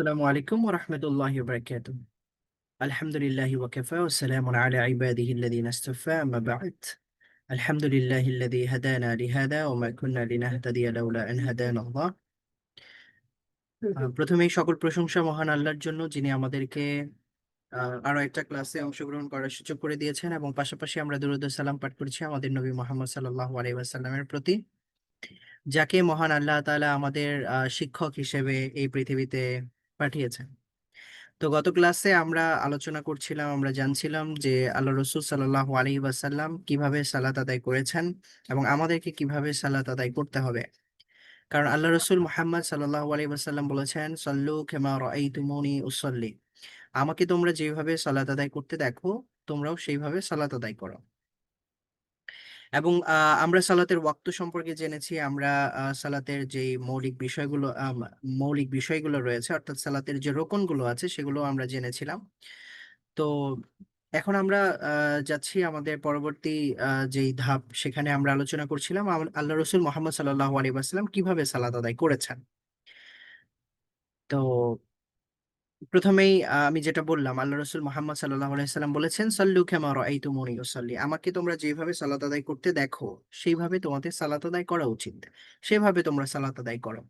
আসসালামু আলাইকুম ওয়া রাহমাতুল্লাহি ওয়া বারাকাতুহু। আলহামদুলিল্লাহি ওয়া কাফা ওয়া সালামুন আলা ইবাদিহি আল্লাযীনা ইসতাফা আম্মা বা'দ। আলহামদুলিল্লাহিল্লাযী হাদানা লিহাদা ওয়া মা কুন্না লিনাহতাদিয়া লাউলা আন হাদানাল্লাহ। প্রথমেই সকল প্রশংসা মহান আল্লাহর জন্য, যিনি আমাদেরকে আরো একটা ক্লাসে অংশগ্রহণ করার সুযোগ করে দিয়েছেন, এবং পাশাপাশি আমরা দুরূদ ও সালাম পাঠ করছি আমাদের নবী মুহাম্মদ সাল্লাল্লাহু আলাইহি ওয়াসাল্লামের প্রতি, যাকে মহান আল্লাহ তাআলা আমাদের শিক্ষক হিসেবে এই পৃথিবীতে পাঠিয়েছেন। তো গত ক্লাসে আমরা আলোচনা করছিলাম, আমরা জানছিলাম যে আল্লাহ রসুল সাল্লাল্লাহু আলাইহি ওয়াসাল্লাম কিভাবে সালাত আদায় করেছেন এবং আমাদেরকে কিভাবে সালাত আদায় করতে হবে। কারণ আল্লাহ রসুল মুহাম্মদ সাল্লাল্লাহু আলাইহি ওয়াসাল্লাম বলেছেন, সল্লু কামা রাআইতুমুনি উসাল্লি, আমাকে তোমরা যেভাবে সালাত আদায় করতে দেখো তোমরাও সেইভাবে সালাত আদায় করো। এবং আমরা সালাতের ওয়াক্ত সম্পর্কে জেনেছি। আমরা সালাতের যে মৌলিক বিষয়গুলো রয়েছে, অর্থাৎ সালাতের যে রোকনগুলো আছে সেগুলো আমরা জেনেছিলাম। তো এখন আমরা যাচ্ছি আমাদের পরবর্তী যেই ধাপ, সেখানে আমরা আলোচনা করছিলাম আল্লাহ রসুল মোহাম্মদ সাল্লাল্লাহু আলাইহি ওয়াসাল্লাম কিভাবে সালাত আদায় করেছেন। তো প্রথমেই আমি যেটা বললাম, আল্লাহ রসুল মোহাম্মদ সাল্লাল্লাহু আলাইহি ওয়াসাল্লাম বলেছেন, সল্লু কামা রাআইতুমুনি উসাল্লি, আমাকে তোমরা যেভাবে সালাত আদায় করতে দেখো সেইভাবে তোমাদের সালাত আদায় করা উচিত, সেভাবে তোমরা সালাত আদায় করো।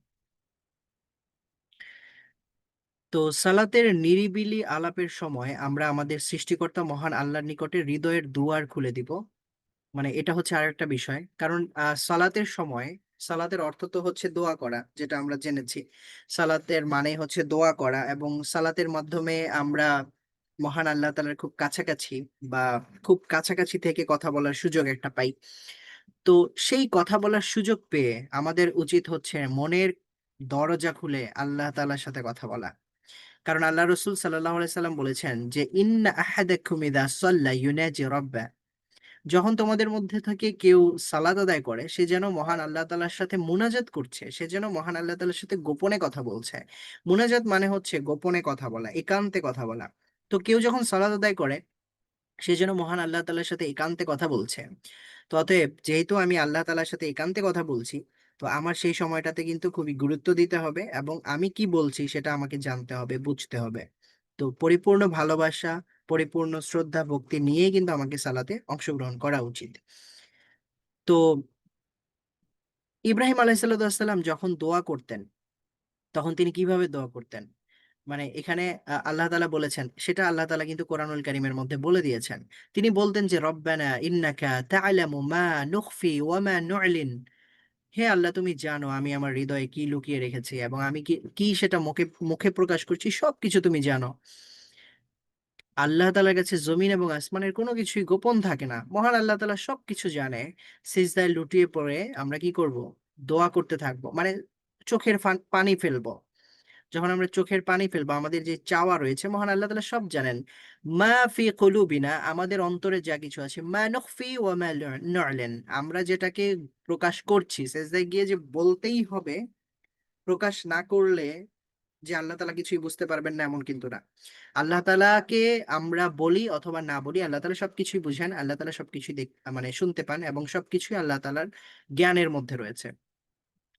তো সালাতের নিরিবিলি আলাপের সময় আমরা আমাদের সৃষ্টিকর্তা মহান আল্লাহর নিকটে হৃদয়ের দুয়ার খুলে দিব। মানে এটা হচ্ছে আরেকটা বিষয়, কারণ সালাতের সময়, সালাতের অর্থ তো হচ্ছে দোয়া করা, যেটা আমরা জেনেছি। সালাতের মানে হচ্ছে দোয়া করা, এবং সালাতের মাধ্যমে আমরা মহান আল্লাহ তাআলার খুব কাছাকাছি বা খুব কাছাকাছি থেকে কথা বলার সুযোগ একটা পাই। তো সেই কথা বলার সুযোগ পেয়ে আমাদের উচিত হচ্ছে মনের দরজা খুলে আল্লাহ তাআলার সাথে কথা বলা। কারণ আল্লাহ রসুল সাল্লাল্লাহু আলাইহি সাল্লাম বলেছেন যে, ইন্না আহাদাকুম ইযা সাল্লা ইউনাজি রাব্বা, যখন তোমাদের মধ্যে থেকে কেউ সালাত আদায় করে, সে যেন মহান আল্লাহ তাআলার সাথে মুনাজাত করছে, সে যেন মহান আল্লাহ তাআলার সাথে গোপনে কথা বলছে। মুনাজাত মানে হচ্ছে গোপনে কথা বলা, একান্তে কথা বলা। তো কেউ যখন সালাত আদায় করে, সে যেন মহান আল্লাহ তাআলার সাথে একান্তে কথা বলছে। তো অতএব যেহেতু আমি আল্লাহ তাআলার সাথে একান্তে কথা বলছি, তো আমার সেই সময়টাতে কিন্তু খুবই গুরুত্ব দিতে হবে, এবং আমি কি বলছি সেটা আমাকে জানতে হবে, বুঝতে হবে। তো পরিপূর্ণ ভালোবাসা, পরিপূর্ণ শ্রদ্ধা ভক্তি নিয়েই কিন্তু আমাকে সালাতে অংশগ্রহণ করা উচিত। তো ইব্রাহিম আলাইহিসসালাম যখন দোয়া করতেন, তখন তিনি কিভাবে দোয়া করতেন? মানে এখানে আল্লাহ তাআলা বলেছেন, সেটা আল্লাহ তাআলা কিন্তু কোরআনুল কারীমের মধ্যে বলে দিয়েছেন। তিনি বলতেন যে, রব্বানা ইন্নাকা তা'লামু মা নুখফি ওয়া মা নু'লিন, হে আল্লাহ, তুমি জানো আমি আমার হৃদয়ে কি লুকিয়ে রেখেছি, এবং আমি কি কি সেটা মুখে মুখে প্রকাশ করছি, সবকিছু তুমি জানো। আল্লাহ তাআলার কাছে জমিন এবং আসমানের কোনো কিছুই গোপন থাকে না, মহান আল্লাহ তাআলা সবকিছু জানে। সিজদায় লুটিয়ে পড়ে আমরা কি করব? দোয়া করতে থাকবো, মানে চোখের পানি ফেলবো। যখন আমরা চোখের পানি ফেলবো, আমাদের যে চাওয়া রয়েছে, মহান আল্লাহ তাআলা সব জানেন। মা ফি কুলুবিনা, আমাদের অন্তরে যা কিছু আছে, মা নুখফি ওয়া মা নু'লিন, আমরা যেটাকে প্রকাশ করছি, সেজদায় গিয়ে যে বলতেই হবে, প্রকাশ না করলে যে আল্লাহ তাআলা কিছুই বুঝতে পারবেন না, এমন কিন্তু না। আল্লাহ তাআলাকে আমরা বলি অথবা না বলি, আল্লাহ তাআলা সবকিছুই বুঝেন, আল্লাহ তাআলা সবকিছুই মানে শুনতে পান, এবং সবকিছুই আল্লাহ তাআলার জ্ঞানের মধ্যে রয়েছে।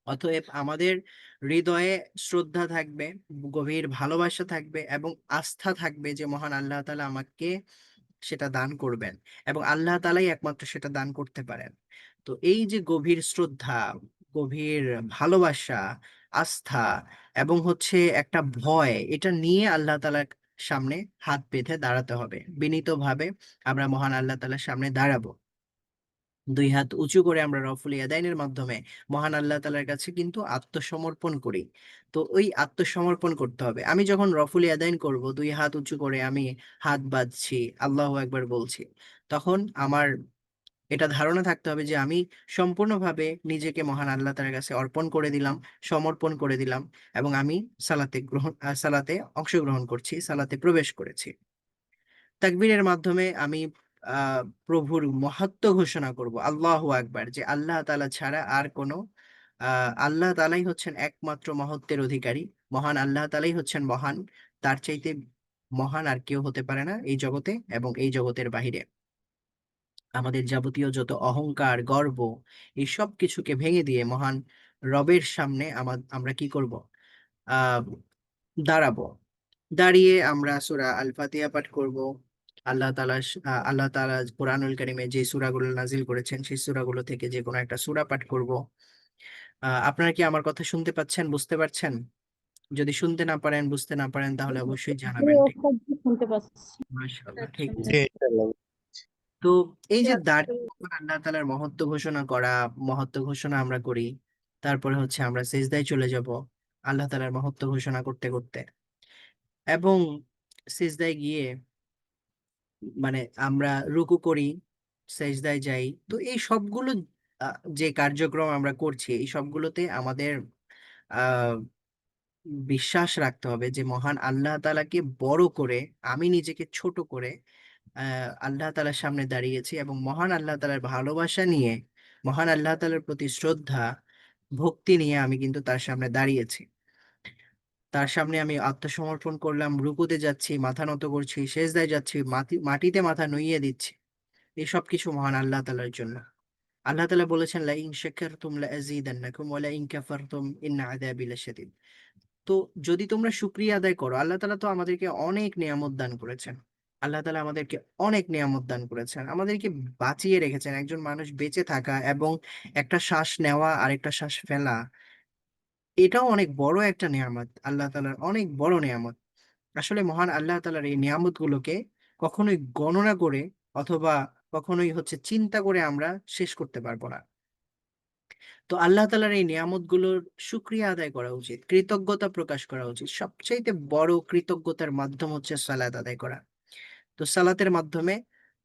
অতএব আমাদের হৃদয়ে শ্রদ্ধা থাকবে, গভীর ভালোবাসা থাকবে, এবং আস্থা থাকবে যে মহান আল্লাহ তাআলা আমাকে সেটা দান করবেন, এবং আল্লাহ তাআলাই একমাত্র সেটা দান করতে পারেন। তো এই যে গভীর শ্রদ্ধা, গভীর ভালোবাসা, আস্থা, এবং হচ্ছে একটা ভয়, এটা নিয়ে আল্লাহ তাআলার সামনে হাত পেতে দাঁড়াতে হবে। বিনীতভাবে আমরা মহান আল্লাহ তাআলার সামনে দাঁড়াবো, দুই হাত উঁচু করে আমরা রফুল ইয়াদাইনের মাধ্যমে মহান আল্লাহ তাআলার কাছে কিন্তু আত্মসমর্পণ করি। তো ওই আত্মসমর্পণ করতে হবে। আমি যখন রফুল ইয়াদাইন করব, দুই হাত উঁচু করে আমি হাত বাঁধছি, আল্লাহু আকবার বলছি, তখন আমার এটা ধারণা থাকতে হবে যে আমি সম্পূর্ণভাবে নিজেকে মহান আল্লাহ তাআলার কাছে অর্পণ করে দিলাম, সমর্পণ করে দিলাম, এবং আমি সালাতে অংশগ্রহণ করছি, সালাতে প্রবেশ করেছি। তাকবীরের মাধ্যমে আমি প্রভুর মহত্ব ঘোষণা করব, আল্লাহু আকবার, যে আল্লাহ তাআলা ছাড়া আর কোনো আল্লাহ তাআলাই হচ্ছেন একমাত্র মহত্বের অধিকারী। মহান আল্লাহ তাআলাই হচ্ছেন মহান, তার চাইতে মহান আর কেউ হতে পারে না এই জগতে এবং এই জগতের বাহিরে। আমাদের যাবতীয় যত অহংকার, গর্ব, এই সব কিছুকে ভেঙে দিয়ে মহান রবের সামনে আমরা কি করব? আহ দাঁড়াবো। দাঁড়িয়ে আমরা সূরা আল ফাতিহা পাঠ করব। আল্লাহ তাআলা কোরআনুল কারীমে যে সূরাগুলো নাজিল করেছেন সেই সূরাগুলো থেকে যে কোনো একটা সূরা পাঠ করব। আপনারা কি আমার কথা শুনতে পাচ্ছেন, বুঝতে পারছেন? যদি শুনতে না পারেন, বুঝতে না পারেন, তাহলে অবশ্যই জানাবেন, ঠিক? শুনতে পাচ্ছি। মাশাআল্লাহ, ঠিক জি, আছে। ইনশাআল্লাহ। তো এই যে দাঁড়িয়ে আল্লাহ তাআলার মহত্ব ঘোষণা করা, মহত্ব ঘোষণা আমরা করি, তারপরে হচ্ছে আমরা সিজদায় চলে যাব আল্লাহ তাআলার মহত্ব ঘোষণা করতে করতে, এবং সিজদায় গিয়ে মানে আমরা রুকু করি, সেজদায় যাই। তো এই সবগুলো যে কার্যক্রম আমরা করছি, এই সবগুলোতে আমাদের আহ বিশ্বাস রাখতে হবে যে মহান আল্লাহ তাআলাকে বড় করে আমি নিজেকে ছোট করে আল্লাহ তাআলার সামনে দাঁড়িয়েছি, এবং মহান আল্লাহ তাআলার ভালোবাসা নিয়ে, মহান আল্লাহ তাআলার প্রতি শ্রদ্ধা ভক্তি নিয়ে আমি কিন্তু তার সামনে দাঁড়িয়েছি। তার সামনে আমি আত্মসমর্পণ করলাম, রুকুতে যাচ্ছি, মাথা নত করছি, সেজদায় যাচ্ছি, মাটিতে মাথা নুইয়ে দিচ্ছি। এই সব কিছু মহান আল্লাহ তাআলার জন্য। আল্লাহ তাআলা বলেছেন, লা ইন শাকারতুম লা আযীদান্নাকুম ওয়া লা ইন কাফারতুম ইন্না আযাবি লাশাদীদ। তো যদি তোমরা শুকরিয়া আদায় করো, আল্লাহ তাআলা তো আমাদেরকে অনেক নিয়ামত দান করেছেন। আল্লাহ তাআলা আমাদেরকে অনেক নিয়ামত দান করেছেন, আমাদেরকে বাঁচিয়ে রেখেছেন। একজন মানুষ বেঁচে থাকা এবং একটা শ্বাস নেওয়া আর একটা শ্বাস ফেলা, এটাও অনেক বড় একটা নিয়ামত, আল্লাহ তাআলার অনেক বড় নিয়ামত। আসলে মহান আল্লাহ তাআলার এই নিয়ামত গুলোকে কখনোই গণনা করে অথবা কখনোই হচ্ছে চিন্তা করে আমরা শেষ করতে পারবো না। তো আল্লাহ তাআলার এই নিয়ামত গুলোর শুকরিয়া আদায় করা উচিত, কৃতজ্ঞতা প্রকাশ করা উচিত। সবচাইতে বড় কৃতজ্ঞতার মাধ্যম হচ্ছে সালাত আদায় করা। তো সালাতের মাধ্যমে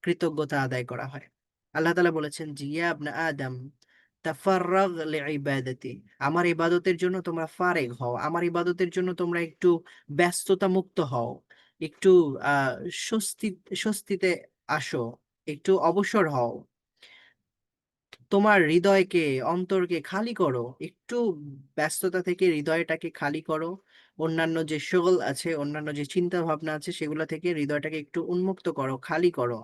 কৃতজ্ঞতা আদায় করা হয়। আল্লাহ তাআলা বলেছেন, জিয়া ইবনে আদম তাফাররাগ লিইবাদাতি, আমার ইবাদতের জন্য তোমরা ফারেগ হও, আমার ইবাদতের জন্য তোমরা একটু ব্যস্ততা মুক্ত হও, একটু আহ স্বস্তি স্বস্তিতে আসো, একটু অবসর হও। তোমার হৃদয়কে, অন্তরকে খালি করো, একটু ব্যস্ততা থেকে হৃদয়টাকে খালি করো। অন্যান্য যে শগল আছে, অন্যান্য যে চিন্তা ভাবনা আছে, সেগুলো থেকে হৃদয়টাকে একটু উন্মুক্ত করো, খালি করো।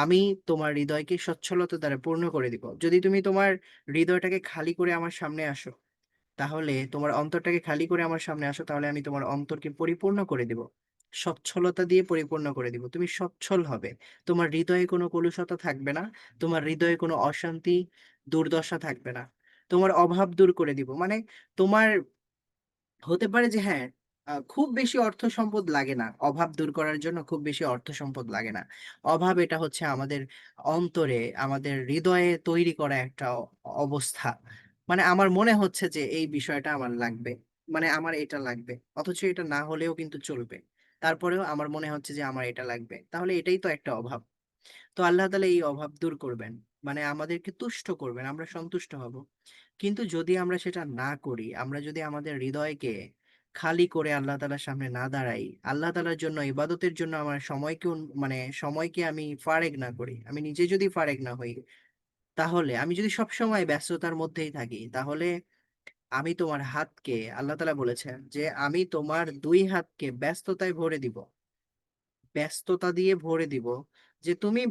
আমি তোমার হৃদয়কে সচ্ছলতা দ্বারা পূর্ণ করে দিব। যদি তুমি তোমার হৃদয়টাকে খালি করে আমার সামনে আসো, তাহলে তোমার অন্তরটাকে খালি করে আমার সামনে আসো, তাহলে আমি তোমার অন্তরকে পরিপূর্ণ করে দিব, সচ্ছলতা দিয়ে পরিপূর্ণ করে দিব। তুমি সচ্ছল হবে, তোমার হৃদয়ে কোনো কলুষতা থাকবে না, তোমার হৃদয়ে কোনো অশান্তি, দুর্দশা থাকবে না, তোমার অভাব দূর করে দিব। মানে তোমার হতে পারে যে হ্যাঁ, খুব বেশি অর্থ সম্পদ লাগে না অভাব দূর করার জন্য, খুব বেশি অর্থ সম্পদ লাগে না। অভাব এটা হচ্ছে আমাদের অন্তরে, আমাদের হৃদয়ে তৈরি করা একটা অবস্থা। মানে আমার মনে হচ্ছে যে এই বিষয়টা আমার লাগবে, মানে আমার এটা লাগবে, অথচ এটা না হলেও কিন্তু চলবে। তারপরেও আমার মনে হচ্ছে যে আমার এটা লাগবে, তাহলে এটাই তো একটা অভাব। তো আল্লাহ তাআলা এই অভাব দূর করবেন, মানে আমাদেরকে তুষ্ট করবেন, আমরা সন্তুষ্ট হব। কিন্তু যদি আমরা সেটা না করি, আমরা যদি আমাদের হৃদয়কে খালি করে আল্লাহ তাআলার সামনে না দাঁড়াই, আল্লাহ তাআলার জন্য, ইবাদতের জন্য আমার সময়কে মানে সময়কে আমি ফারেক না করি, আমি নিজে যদি ফারেক না হই, তাহলে আমি যদি সব সময় ব্যস্ততার মধ্যেই থাকি, তাহলে আমি তোমার হাতকে, আল্লাহ তাআলা বলেছেন যে আমি তোমার দুই হাতকে ব্যস্ততায় ভরে দিব, ব্যস্ততা দিয়ে ভরে দিব, যে তুমি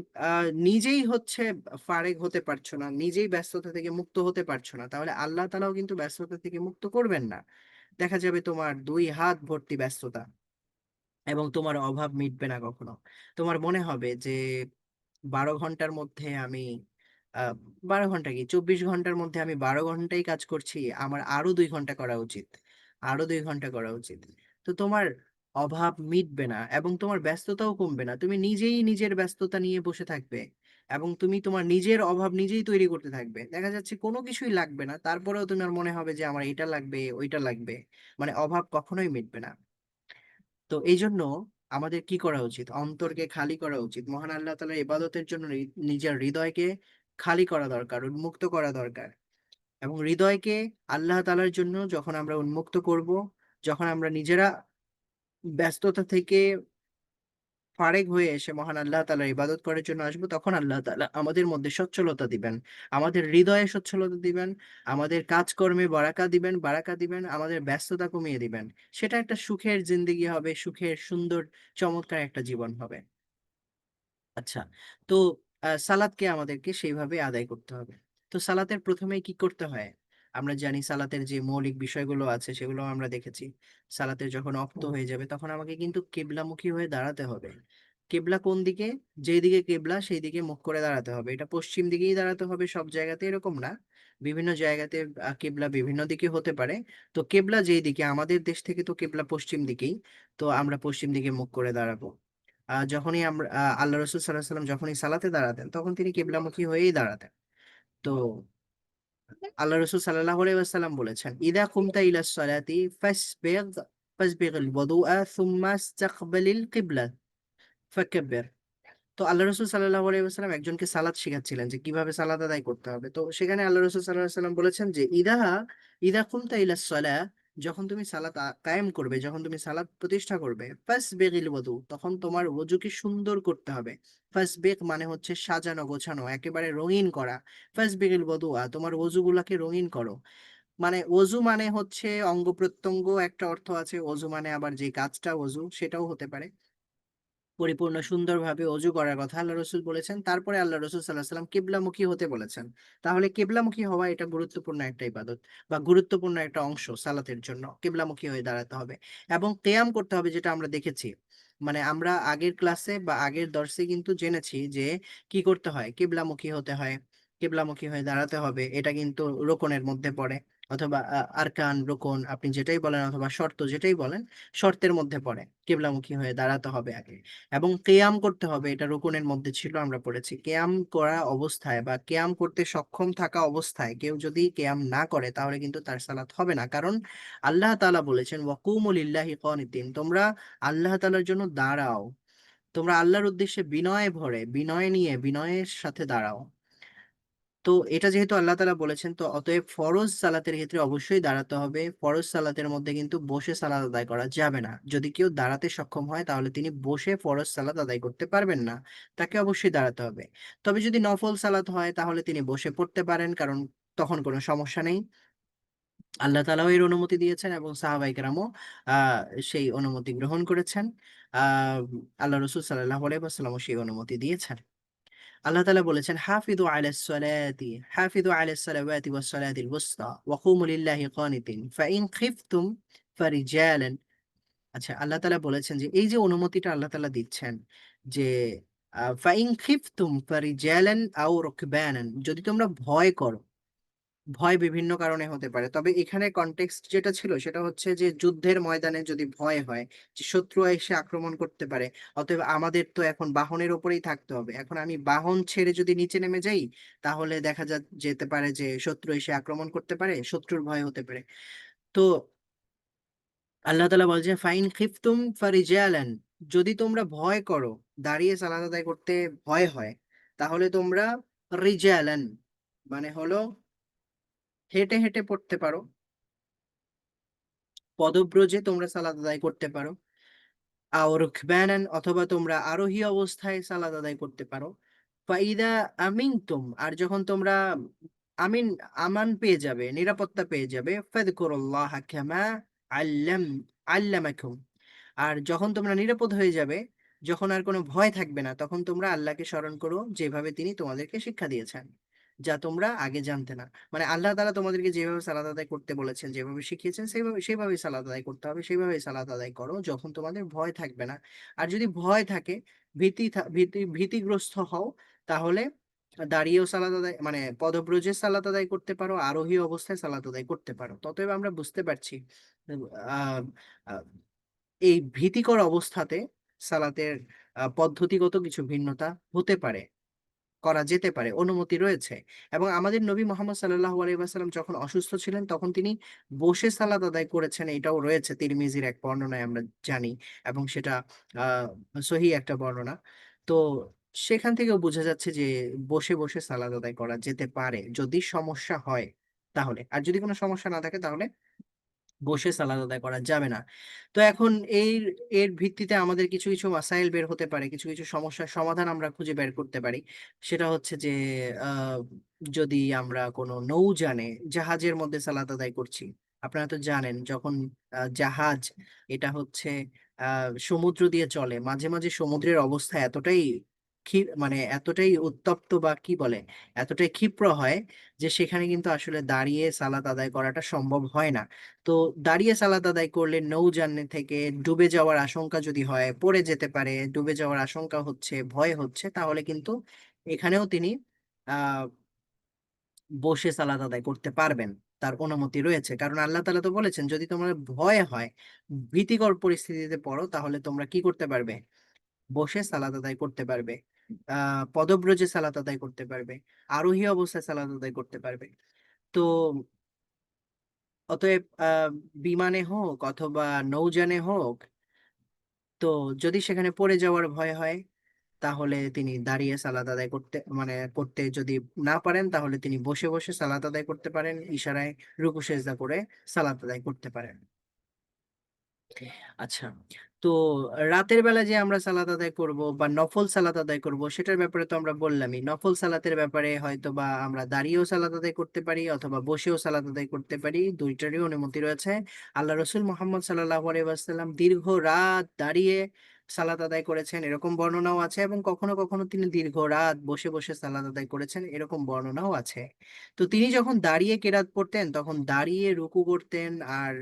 নিজেই হচ্ছে ফারেক হতে পারছো না, নিজেই ব্যস্ততা থেকে মুক্ত হতে পারছো না, তাহলে আল্লাহ তাআলাও কিন্তু ব্যস্ততা থেকে মুক্ত করবেন না। দেখা যাবে তোমার দুই হাত ভর্তি ব্যস্ততা, এবং তোমার অভাব মিটবে না কখনো। তোমার মনে হবে যে 12 ঘন্টার মধ্যে আমি আহ 12 ঘন্টা কি, 24 ঘন্টার মধ্যে আমি 12 ঘন্টাই কাজ করছি, আমার আরো 2 ঘন্টা করা উচিত, আরো 2 ঘন্টা করা উচিত। তো তোমার অভাব মিটবে না এবং তোমার ব্যস্ততাও কমবে না, তুমি নিজেই নিজের ব্যস্ততা নিয়ে বসে থাকবে, এবং তুমি তোমার নিজের অভাব নিজেই তৈরি করতে থাকবে। দেখা যাচ্ছে কোনো কিছুই লাগবে না, তারপরেও তোমার মনে হবে যে আমার এটা লাগবে, ওইটা লাগবে। মানে অভাব কখনোই মিটবে না। তো এই জন্য আমাদের কি করা উচিত, অন্তরকে খালি করা উচিত, মহান আল্লাহ তাআলার ইবাদতের জন্য নিজের হৃদয়কে খালি করা দরকার, উন্মুক্ত করা দরকার। এবং হৃদয়কে আল্লাহ তাআলার জন্য যখন আমরা উন্মুক্ত করব, যখন আমরা নিজেরা ব্যস্ততা থেকে ফারেক হয়ে এসে মহান আল্লাহ তাআলার ইবাদত করার জন্য আসবো, তখন আল্লাহ তাআলা আমাদের মধ্যে সচ্ছলতা দিবেন, আমাদের হৃদয়ে সচ্ছলতা দিবেন, আমাদের কাজকর্মে বারাকা দিবেন, বারাকা দিবেন, আমাদের ব্যস্ততা কমিয়ে দিবেন। সেটা একটা সুখের জিন্দেগি হবে, সুখের সুন্দর চমৎকার একটা জীবন হবে। আচ্ছা, তো সালাদকে আমাদেরকে সেইভাবে আদায় করতে হবে। তো সালাতের প্রথমেই কি করতে হয়? আমরা জানি সালাতের যে মৌলিক বিষয়গুলো আছে সেগুলো আমরা দেখেছি। সালাতের যখন অক্ত হয়ে যাবে তখন আমাকে কিন্তু কেবলামুখী হয়ে দাঁড়াতে হবে। কেবলা কোন দিকে? যেই দিকে কেবলা সেই দিকে মুখ করে দাঁড়াতে হবে। এটা পশ্চিম দিকেই দাঁড়াতে হবে সব জায়গাতে এরকম না, বিভিন্ন জায়গাতে কেবলা বিভিন্ন দিকে হতে পারে। তো কেবলা যেই দিকে, আমাদের দেশ থেকে তো কেবলা পশ্চিম দিকেই, তো আমরা পশ্চিম দিকে মুখ করে দাঁড়াবো। যখনই আমরা আল্লাহ রসুল সাল্লাহ সাল্লাম যখনই সালাতে দাঁড়াতেন তখন তিনি কেবলামুখী হয়েই দাঁড়াতেন। তো আল্লাহ রসুল সাল্লাল্লাহু আলাইহি ওয়াসাল্লাম বলেছেন, ইদা কুমতা ইলা সলাতি ফাসবিগ ফাসবিগিল ওয়াদুআ সুম্মা ইস্তাকবিলিল কিবলা ফাকাব্বির। তো আল্লাহ রসুল সাল্লাল্লাহু আলাইহি ওয়াসাল্লাম একজনকে সালাত শিখাচ্ছিলেন যে কিভাবে সালাত আদায় করতে হবে। তো সেখানে আল্লাহ রসুল সাল্লাল্লাহু আলাইহি ওয়াসাল্লাম বলেছেন যে ইদা ইদা কুমতা ইলা সলা, যখন তুমি সালাত কায়েম করবে, যখন তুমি সালাত প্রতিষ্ঠা করবে, ফাসবিগিল ওয়াদু, তখন তোমার ওযুকে সুন্দর করতে হবে। ফাসবিগ মানে হচ্ছে সাজানো গোছানো, একেবারে রঙিন করা। ফাসবিগিল ওয়াদু, তোমার ওযুগুলাকে রঙিন করো। মানে অজু মানে হচ্ছে অঙ্গ প্রত্যঙ্গ একটা অর্থ আছে, অজু মানে আবার যে কাজটা অজু সেটাও হতে পারে। পরিপূর্ণ সুন্দরভাবে অজু করার কথা আল্লাহ রসুল বলেছেন। তারপরে আল্লাহ রসুল সাল্লাহ সাল্লাম কেবলামুখী হতে বলেছেন। তাহলে কেবলামুখী হওয়া এটা গুরুত্বপূর্ণ একটা ইবাদত বা গুরুত্বপূর্ণ একটা অংশ সালাতের জন্য, কেবলামুখী হয়ে দাঁড়াতে হবে এবং কেয়াম করতে হবে, যেটা আমরা দেখেছি। মানে আমরা আগের ক্লাসে বা আগের দর্শে কিন্তু জেনেছি যে কি করতে হয়, কেবলামুখী হতে হয়, কেবলামুখী হয়ে দাঁড়াতে হবে। এটা কিন্তু রোকনের মধ্যে পড়ে, অথবা আরকান রোকন আপনি যেটাই বলেন, অথবা শর্ত যেটাই বলেন, শর্তের মধ্যে পড়ে কেবলামুখী হয়ে দাঁড়াতে হবে আগে। এবং কেয়াম করতে হবে, এটা রুকুনের মধ্যে ছিল, আমরা পড়েছি। কেয়াম করা অবস্থায় বা কেয়াম করতে সক্ষম থাকা অবস্থায় কেউ যদি কেয়াম না করে তাহলে কিন্তু তার সালাত হবে না। কারণ আল্লাহ তাআলা বলেছেন ওয়াকুমু লিল্লাহি কানিতিন, তোমরা আল্লাহ তাআলার জন্য দাঁড়াও, তোমরা আল্লাহর উদ্দেশ্যে বিনয় ভরে, বিনয় নিয়ে বিনয়ের সাথে দাঁড়াও। তো এটা যেহেতু আল্লাহ তাআলা বলেছেন, তো অতএব ফরজ সালাতের ক্ষেত্রে অবশ্যই দাঁড়াতে হবে। ফরজ সালাতের মধ্যে কিন্তু বসে সালাত আদায় করা যাবে না। যদি কেউ দাঁড়াতে সক্ষম হয় তাহলে তিনি বসে ফরজ সালাত আদায় করতে পারবেন না, তাকে অবশ্যই দাঁড়াতে হবে। তবে যদি নফল সালাত হয় তাহলে তিনি বসে পড়তে পারেন, কারণ তখন কোনো সমস্যা নেই। আল্লাহ তাআলাও এর অনুমতি দিয়েছেন এবং সাহাবায়ে কেরামও আহ সেই অনুমতি গ্রহণ করেছেন। আহ আল্লাহ রসুল সাল্লাল্লাহু আলাইহি ওয়াসাল্লামও সেই অনুমতি দিয়েছেন। আল্লাহ তাআলা বলেছেন হাফিযু আলাস সালাতি, হাফিযু আলাস সালাওয়াতি ওয়াস সালাতিল ওয়ুসতা ওয়া কুমু লিল্লাহি কানিতিন ফাইন খিফতুম ফারিজালান। আচ্ছা, আল্লাহ তাআলা বলেছেন যে এই যে অনুমতিটা আল্লাহ তাআলা দিচ্ছেন যে ফাইন খিফতুম ফারিজালান আও রুকবানান, যদি তোমরা ভয় করো, ভয় বিভিন্ন কারণে হতে পারে, তবে এখানে কনটেক্সট যেটা ছিল সেটা হচ্ছে যে যুদ্ধের ময়দানে যদি ভয় হয় যে শত্রু এসে আক্রমণ করতে পারে, অতএব আমাদের তো এখন বাহনের উপরেই থাকতে হবে। এখন আমি বাহন ছেড়ে যদি নিচে নেমে যাই তাহলে দেখা যেতে পারে যে শত্রু এসে আক্রমণ করতে পারে, শত্রুর ভয় হতে পারে। তো আল্লাহ তাআলা বলছে ফাইন খিফতুম ফারিজালান, যদি তোমরা ভয় করো, দাঁড়িয়ে সালাত আদায় করতে ভয় হয়, তাহলে তোমরা রিজালান মানে হলো হেঁটে হেঁটে পড়তে পারো, পদব্রজে তোমরা সালাত আদায় করতে পারো। আও রুকবানান, অথবা তোমরা আরোহী অবস্থায় সালাত আদায় করতে পারো। ফাইদা আমিনতুম, আর যখন তোমরা আমিন আমান পেয়ে যাবে, নিরাপত্তা পেয়ে যাবে, ফাযকুরুল্লাহ কামা আল্লাম আল্লামাকুম, আর যখন তোমরা নিরাপদ হয়ে যাবে, যখন আর কোনো ভয় থাকবে না, তখন তোমরা আল্লাহকে স্মরণ করো যেভাবে তিনি তোমাদেরকে শিক্ষা দিয়েছেন, যা তোমরা আগে জানতে না। মানে আল্লাহ তাআলা তোমাদেরকে যেভাবে সালাত আদায় করতে বলেছেন, যেভাবে শিখিয়েছেন, সেভাবেই সালাত আদায় করতে হবে, সেভাবেই সালাত আদায় করো যখন তোমাদের ভয় থাকবে না। আর যদি ভয় থাকে, ভীতিগ্রস্ত হও, তাহলে দাঁড়িয়েও সালাত আদায় মানে পদব্রজে সালাত আদায় করতে পারো, আরোহী অবস্থায় সালাত আদায় করতে পারো। ততএব আমরা বুঝতে পারছি আহ আহ, এই ভীতিকর অবস্থাতে সালাতের পদ্ধতিগত কিছু ভিন্নতা হতে পারে, করা যেতে পারে, অনুমতি রয়েছে। এবং আমাদের নবী মোহাম্মদ সাল্লাল্লাহু আলাইহি ওয়াসাল্লাম যখন অসুস্থ ছিলেন তখন তিনি বসে সালাত আদায় করেছেন, এটাও রয়েছে তিরমিজির এক বর্ণনায় আমরা জানি, এবং সেটা আহ সহিহ একটা বর্ণনা। তো সেখান থেকেও বোঝা যাচ্ছে যে বসে বসে সালাত আদায় করা যেতে পারে যদি সমস্যা হয় তাহলে। আর যদি কোনো সমস্যা না থাকে তাহলে বসে সালাদ আদায় করা যাবে না। তো এখন এর এর ভিত্তিতে আমাদের কিছু কিছু মাসাইল বের হতে পারে, কিছু কিছু সমস্যার সমাধান আমরা খুঁজে বের করতে পারি। সেটা হচ্ছে যে আহ, যদি আমরা কোনো নৌযানে, জাহাজের মধ্যে সালাত আদায় করছি, আপনারা তো জানেন যখন জাহাজ এটা হচ্ছে সমুদ্র দিয়ে চলে, মাঝে মাঝে সমুদ্রের অবস্থা এতটাই মানে এতটাই উত্তপ্ত বা কি বলে, এতটাই ক্ষিপ্র হয় যে সেখানে কিন্তু আসলে দাঁড়িয়ে সালাত আদায় করাটা সম্ভব হয় না। তো দাঁড়িয়ে সালাত আদায় করলে নৌযান থেকে ডুবে যাওয়ার আশঙ্কা যদি হয়, পড়ে যেতে পারে, ডুবে যাওয়ার আশঙ্কা হচ্ছে, ভয় হচ্ছে, তাহলে কিন্তু এখানেও তিনি আহ বসে সালাত আদায় করতে পারবেন। তার অনুমতি রয়েছে, কারণ আল্লাহ তাআলা তো বলেছেন যদি তোমার ভয় হয়, ভীতিকর পরিস্থিতিতে পড়ো, তাহলে তোমরা কি করতে পারবে? বসে সালাত আদায় করতে পারবে, পদব্রজে সালাত আদায় করতে পারবে, আরোহী অবস্থায় সালাত আদায় করতে পারবে। তো অতএব বিমানে হোক অথবা নৌযানে হোক, তো যদি সেখানে পড়ে যাওয়ার ভয় হয়, তাহলে তিনি দাঁড়িয়ে সালাত আদায় করতে, মানে করতে যদি না পারেন, তাহলে তিনি বসে বসে সালাত আদায় করতে পারেন, ইশারায় রুকু সেজদা করে সালাত আদায় করতে পারেন। আচ্ছা, তো রাতের বেলা যে আমরা সালাত আদায় করব বা নফল সালাত আদায় করব, সেটার ব্যাপারে তো আমরা বললামই। নফল সালাতের ব্যাপারে হয়তো বা আমরা দাঁড়িয়েও সালাত আদায় করতে পারি অথবা বসেও সালাত আদায় করতে পারি, দুইটারই অনুমতি রয়েছে। আল্লাহ রসুল মোহাম্মদ সাল্লাল্লাহু আলাইহি ওয়াসাল্লাম দীর্ঘ রাত দাঁড়িয়ে সালাত আদায় করেছেন, এরকম বর্ণনাও আছে, এবং কখনো কখনো তিনি দীর্ঘ রাত বসে বসে সালাত আদায় করেছেন, এরকম বর্ণনাও আছে। তো তিনি যখন দাঁড়িয়ে কেরাত পড়তেন তখন দাঁড়িয়ে রুকু করতেন, আর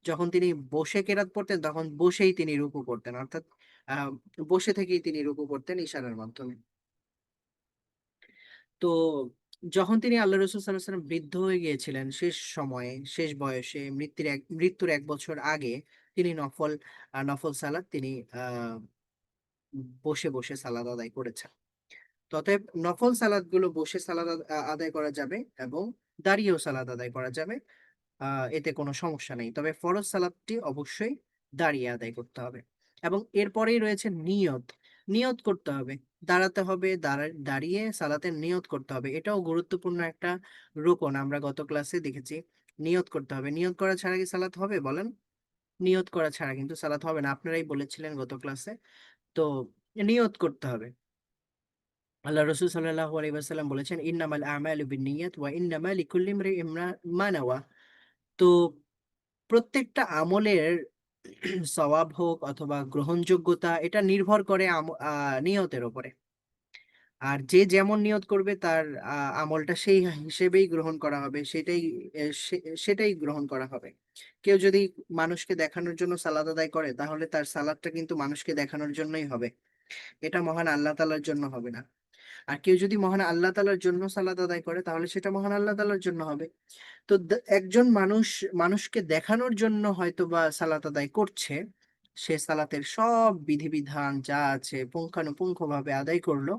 যখন তিনি বসে কেরাত পড়তেন তখন বসেই তিনি রুকু করতেন, অর্থাৎ আহ বসে থেকেই তিনি রুকু করতেন ইশারার মাধ্যমে। তো যখন তিনি আল্লাহ রসুল সাল্লাহ সাল্লাম বৃদ্ধ হয়ে গিয়েছিলেন, শেষ সময়ে, শেষ বয়সে, মৃত্যুর 1 বছর আগে, তিনি নফল সালাত তিনি আহ বসে বসে সালাত আদায় করেছেন। তো অতএব নফল সালাত গুলো বসে সালাত আদায় করা যাবে, এবং দাঁড়িয়েও সালাত আদায় করা যাবে, এতে কোনো সমস্যা নেই। তবে ফরজ সালাতটি অবশ্যই দাঁড়িয়ে আদায় করতে হবে। এবং এরপরেই রয়েছে নিয়ত। নিয়ত করতে হবে, দাঁড়াতে হবে, দাঁড়িয়ে সালাতের নিয়ত করতে হবে, এটাও গুরুত্বপূর্ণ একটা রুকন। আমরা গত ক্লাসে দেখেছি নিয়ত করতে হবে। নিয়ত করা ছাড়া কি সালাত হবে বলেন? নিয়ত করা ছাড়া কিন্তু সালাত হবে না, আপনারাই বলেছিলেন গত ক্লাসে। তো নিয়ত করতে হবে। আল্লাহ রসুল সাল্লাল্লাহু আলাইহি ওয়াসাল্লাম বলেছেন, ইন্নামাল আমালু বিন্নিয়াত ওয়া ইন্নামা লিকুল্লি ইমরিইম মা নাওয়া। তো প্রত্যেকটা আমলের সওয়াব হোক অথবা গ্রহণযোগ্যতা, এটা নির্ভর করে নিয়তের উপরে। আর যে যেমন নিয়ত করবে তার আমলটা সেই হিসেবেই গ্রহণ করা হবে, সেটাই গ্রহণ করা হবে। কেউ যদি মানুষকে দেখানোর জন্য সালাত আদায় করে, তাহলে তার সালাদটা কিন্তু মানুষকে দেখানোর জন্যই হবে, এটা মহান আল্লাহ তাআলার জন্য হবে না। আর কেউ যদি মহান আল্লাহ তাআলার জন্য সালাত আদায় করে, তাহলে সেটা মহান আল্লাহ তাআলার জন্য হবে। তো একজন মানুষ মানুষকে দেখানোর জন্য হয়তো বা সালাত আদায় করছে, সে সালাতের সব বিধিবিধান যা আছে পুঙ্খানুপুঙ্খ ভাবে আদায় করলো,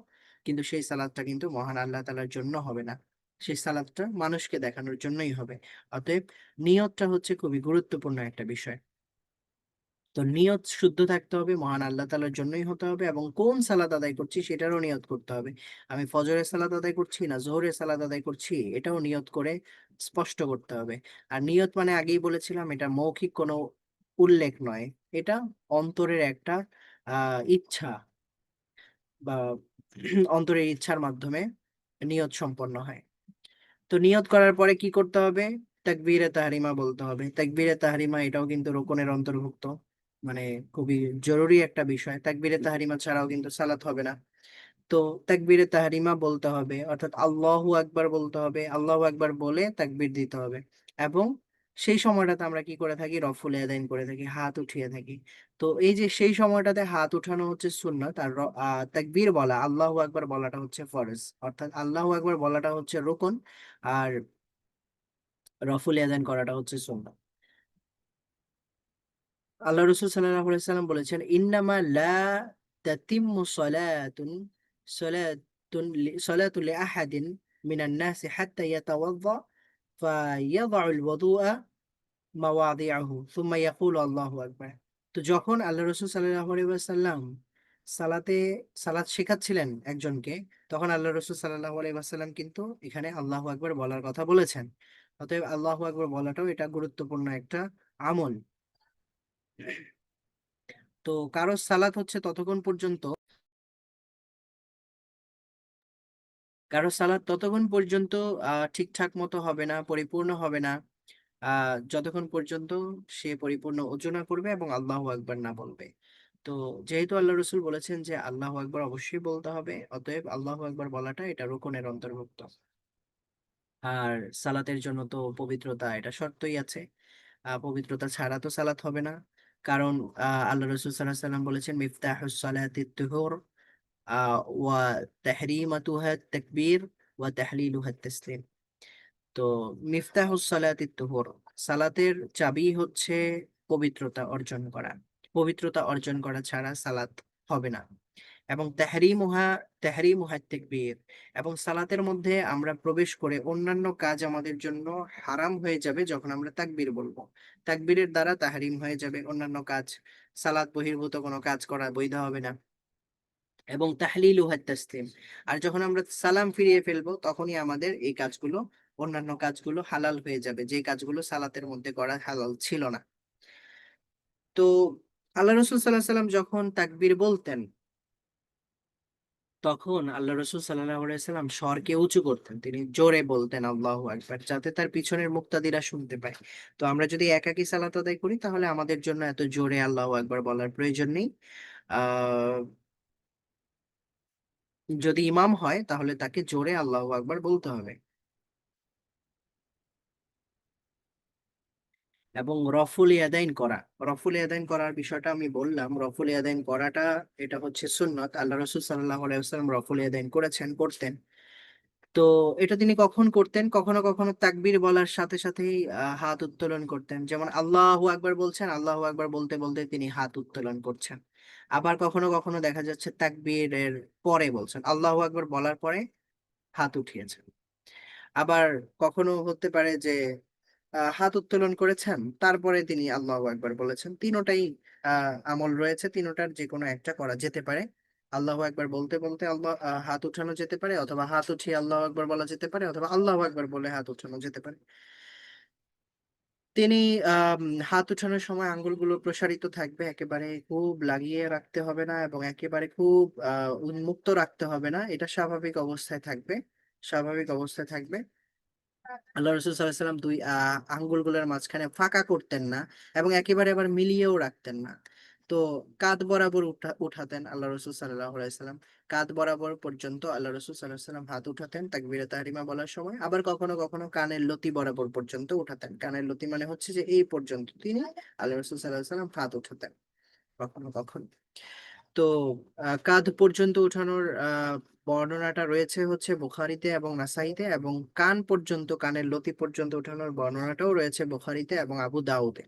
কিন্তু সেই সালাতটা কিন্তু মহান আল্লাহ তাআলার জন্য হবে না, সেই সালাতটা মানুষকে দেখানোর জন্যই হবে। অতএব নিয়তটা হচ্ছে খুবই গুরুত্বপূর্ণ একটা বিষয়। তো নিয়ত শুদ্ধ থাকতে হবে, মহান আল্লাহ তাআলার জন্যই হতে হবে, এবং কোন সালাত আদায় করছি সেটারও নিয়ত করতে হবে। আমি ফজরের সালাত আদায় করছি না জোহরের সালাত আদায় করছি, এটাও নিয়ত করে স্পষ্ট করতে হবে। আর নিয়ত মানে আগেই বলেছিলাম, এটা মৌখিক কোনো উল্লেখ নয়, এটা অন্তরের একটা ইচ্ছা, বা অন্তরের ইচ্ছার মাধ্যমে নিয়ত সম্পন্ন হয়। তো নিয়ত করার পরে কি করতে হবে? তাকবীরে তাহরিমা বলতে হবে। তাকবীরে তাহরিমা এটাও কিন্তু রুকনের অন্তর্ভুক্ত, মানে খুবই জরুরি একটা বিষয়। তাকবীরে তাহরিমা ছাড়াও কিন্তু সালাত হবে না। তো তাকবীরে তাহরিমা বলতে হবে, অর্থাৎ আল্লাহু আকবার বলতে হবে, আল্লাহু আকবার বলে তাকবীর দিতে হবে। এবং সেই সময়টাতে আমরা কি করে থাকি? রফুল ইয়াদাইন করে থাকি, হাত উঠিয়ে থাকি। তো এই যে সেই সময়টাতে হাত উঠানো হচ্ছে সুন্নাত, আর তাকবীর বলা, আল্লাহু আকবার বলাটা হচ্ছে ফরজ। অর্থাৎ আল্লাহু আকবার বলাটা হচ্ছে রুকন, আর রফুল ইয়াদাইন করাটা হচ্ছে সুন্নাত। আল্লাহ রসুল সাল্লাল্লাহু আলাইহি সাল্লাম বলেছেন, ইন্নামা লা তাতিম্মু সালাতুন লিআহাদিন মিনান নাসি হাত্তা ইয়াতাওয়াদ্দা ফায়াদউ আল-ওযুআ মাওয়াদিআহু সুম্মা ইয়াকুলু আল্লাহু আকবার। তো যখন আল্লাহ রসুল সাল্লাল্লাহু আলাইহি ওয়াসাল্লাম সালাতে সালাত শেখাচ্ছিলেন একজনকে, তখন আল্লাহ রসুল সাল্লাল্লাহু আলাইহি ওয়াসাল্লাম কিন্তু এখানে আল্লাহু আকবার বলার কথা বলেছেন। অতএব আল্লাহু আকবার বলাটাও এটা গুরুত্বপূর্ণ একটা আমল। তো কারো সালাত হচ্ছে ততক্ষণ পর্যন্ত, কারো সালাত ততক্ষণ পর্যন্ত ঠিকঠাক মতো হবে না, পরিপূর্ণ হবে না, যতক্ষণ পর্যন্ত সে পরিপূর্ণ ওযু না করবে এবং আল্লাহু আকবার না বলবে। তো যেহেতু আল্লাহ রসুল বলেছেন যে আল্লাহু আকবার অবশ্যই বলতে হবে, অতএব আল্লাহু আকবার বলাটা এটা রুকনের অন্তর্ভুক্ত। আর সালাতের জন্য তো পবিত্রতা এটা শর্তই আছে, পবিত্রতা ছাড়া তো সালাত হবে না। কারণ আল্লাহ রসুল সাল্লাহ সাল্লাম বলেছেন মিফতাহুস সালাতিত তুহুর ওয়া তাহরিমাতুহা তাকবীর ওয়া তাহলিলুহা তাসলিম। তো মিফতাহুস সালাতিত তুহুর, সালাতের চাবি হচ্ছে পবিত্রতা অর্জন করা। পবিত্রতা অর্জন করা ছাড়া সালাত হবে না। এবং তাহরিমুহা তাকবীর, এবং সালাতের মধ্যে আমরা প্রবেশ করে অন্যান্য কাজ আমাদের জন্য হারাম হয়ে যাবে যখন আমরা তাকবীর বলবো। তাকবীরের দ্বারা তাহরিম হয়ে যাবে অন্যান্য কাজ, সালাত বহির্ভূত কোনো কাজ করা বৈধ হবে না। এবং তাহলিলুহা তাসলিম, আর যখন আমরা সালাম ফিরিয়ে ফেলবো তখনই আমাদের এই কাজগুলো, অন্যান্য কাজগুলো হালাল হয়ে যাবে, যে কাজগুলো সালাতের মধ্যে করা হালাল ছিল না। তো আল্লাহ রসুল সাল্লাহ সাল্লাম যখন তাকবীর বলতেন, তখন আল্লাহ রসুল সাল্লাম স্বরকে উঁচু করতেন, তিনি জোরে বলতেন আল্লাহু আকবার, যাতে তার পিছনের মুক্তাদিরা শুনতে পায়। তো আমরা যদি একাকী সালাত আদায় করি তাহলে আমাদের জন্য এত জোরে আল্লাহু আকবার বলার প্রয়োজন নেই। আহ যদি ইমাম হয় তাহলে তাকে জোরে আল্লাহু আকবার বলতে হবে। এবং রফুল ইয়াদাইন করা, রফুল ইয়াদাইন করার বিষয়টা আমি বললাম, রফুল ইয়াদাইন করাটা এটা হচ্ছে সুন্নত। আল্লাহ রসুল সাল্লাহ আলাইহি রফুল ইয়াদাইন করেছেন, করতেন। তো এটা তিনি কখন করতেন? কখনো কখনো তাকবীর বলার সাথে সাথেই হাত উত্তোলন করতেন, যেমন আল্লাহু আকবার বলছেন, আল্লাহু আকবার বলতে বলতে তিনি হাত উত্তোলন করছেন। আবার কখনো কখনো দেখা যাচ্ছে তাকবীরের পরে বলছেন, আল্লাহু আকবার বলার পরে হাত উঠিয়েছেন। আবার কখনো হতে পারে যে হাত উত্তোলন করেছেন, তারপরে তিনি আল্লাহু আকবার বলেছেন। তিনোটাই আমল রয়েছে, তিনোটার যে কোনো একটা করা যেতে পারে। আল্লাহু আকবার বলতে বলতে হাত উঠানো যেতে পারে, অথবা হাত উঠিয়ে আল্লাহু আকবার বলা যেতে পারে, অথবা আল্লাহু আকবার বলে হাত উঠানো যেতে পারে। তিনি আহ হাত উঠানোর সময় আঙ্গুলগুলো প্রসারিত থাকবে, একেবারে খুব লাগিয়ে রাখতে হবে না এবং একেবারে খুব উন্মুক্ত রাখতে হবে না, এটা স্বাভাবিক অবস্থায় থাকবে, স্বাভাবিক অবস্থায় থাকবে। আল্লাহ রসুল সাল্লাহ সাল্লাম দুই আঙ্গুলগুলোর মাঝখানে ফাঁকা করতেন না, এবং একেবারে আবার মিলিয়েও রাখতেন না। তো কাঁধ বরাবর উঠাতেন আল্লাহ রসুল সাল্লাহ সাল্লাম, কাঁধ বরাবর পর্যন্ত আল্লাহ রসুল সাল্লাহ সাল্লাম হাত উঠাতেন তাকবীরে তাহরিমা বলার সময়। আবার কখনো কখনো কানের লতি বরাবর পর্যন্ত উঠাতেন, কানের লতি মানে হচ্ছে যে এই পর্যন্ত তিনি আল্লাহ রসুল সাল্লাহ সাল্লাম হাত উঠাতেন কখনো কখনো। তো কাঁধ পর্যন্ত উঠানোর বর্ণনাটা রয়েছে হচ্ছে বুখারীতে এবং নাসাইতে, এবং কান পর্যন্ত, কানের লতি পর্যন্ত উঠানোর বর্ণনাটাও রয়েছে বুখারীতে এবং আবু দাউদে।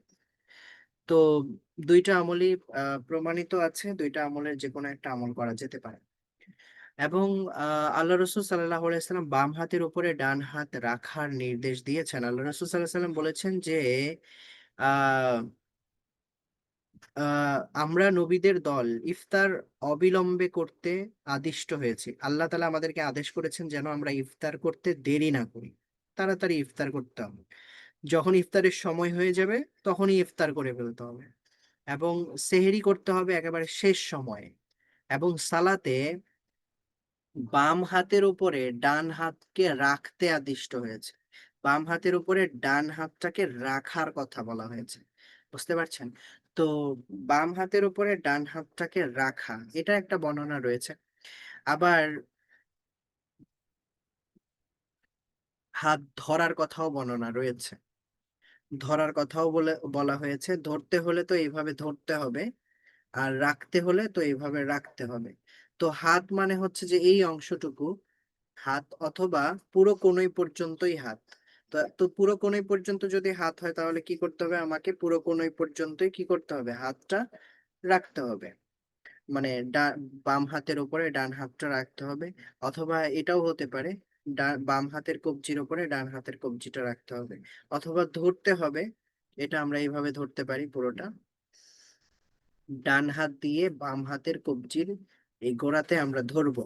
তো দুইটা আমলই প্রমাণিত আছে, দুইটা আমলের যে কোনো একটা আমল করা যেতে পারে। এবং আল্লাহ রসুল সাল্লাহ সাল্লাম বাম হাতের উপরে ডান হাত রাখার নির্দেশ দিয়েছেন। আল্লাহ রসুল সাল্লাহ সাল্লাম বলেছেন যে আহ আমরা নবীদের দল ইফতার অবিলম্বে করতে আদিষ্ট হয়েছি। আল্লাহ তাআলা আমাদেরকে আদেশ করেছেন যেন আমরা ইফতার করতে দেরি না করি, তাড়াতাড়ি ইফতার করতে হবে। যখন ইফতারের সময় হয়ে যাবে তখনই ইফতার করে ফেলতে হবে, এবং সেহরি করতে হবে একেবারে শেষ সময়ে। এবং সালাতে বাম হাতের উপরে ডান হাতকে রাখতে আদিষ্ট হয়েছে, বাম হাতের উপরে ডান হাতটাকে রাখার কথা বলা হয়েছে। বুঝতে পারছেন? তো বাম হাতের উপরে ডান হাতটাকে রাখা, এটা একটা বর্ণনা রয়েছে। আবার হাত ধরার কথাও বর্ণনা রয়েছে, ধরার কথাও বলা হয়েছে, ধরতে হলে তো এইভাবে ধরতে হবে, আর রাখতে হলে তো এইভাবে রাখতে হবে। তো হাত মানে হচ্ছে যে এই অংশটুকু হাত, অথবা পুরো কনুই পর্যন্তই হাত। তো তো পুরো কনুই পর্যন্ত যদি হাত হয় তাহলে কি করতে হবে? আমাকে পুরো কনুই পর্যন্তই কি করতে হবে? হাতটা রাখতে হবে। মানে বাম হাতের উপরে ডান হাতটা রাখতে হবে, অথবা এটাও হতে পারে বাম হাতের কবজির উপরে ডান হাতের কবজিটা রাখতে হবে, অথবা ধরতে হবে। এটা আমরা এইভাবে ধরতে পারি পুরোটা, ডান হাত দিয়ে বাম হাতের কবজির এই গোড়াতে আমরা ধরবো,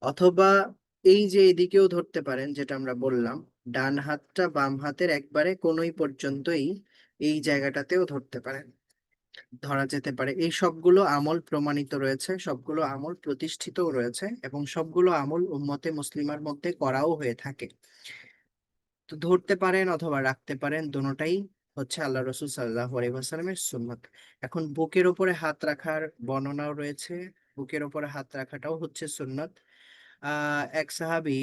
অথবা এই যে এদিকেও ধরতে পারেন, যেটা আমরা বললাম, ডান হাতটা বাম হাতের একবারে কোনোই পর্যন্তই এই জায়গাটাতেও ধরতে পারেন, ধরা যেতে পারে। এই সবগুলো আমল প্রমাণিত রয়েছে, সবগুলো আমল প্রতিষ্ঠিতও রয়েছে, এবং সবগুলো আমল উম্মতে মুসলিমার মধ্যে করাও হয়ে থাকে। তো ধরতে পারেন অথবা রাখতে পারেন, দোনোটাই হচ্ছে আল্লাহ রসুল সাল্লাল্লাহু আলাইহি ওয়াসাল্লামের সুন্নত। এখন বুকের ওপরে হাত রাখার বর্ণনাও রয়েছে, বুকের ওপরে হাত রাখাটাও হচ্ছে সুন্নত। এক সাহাবী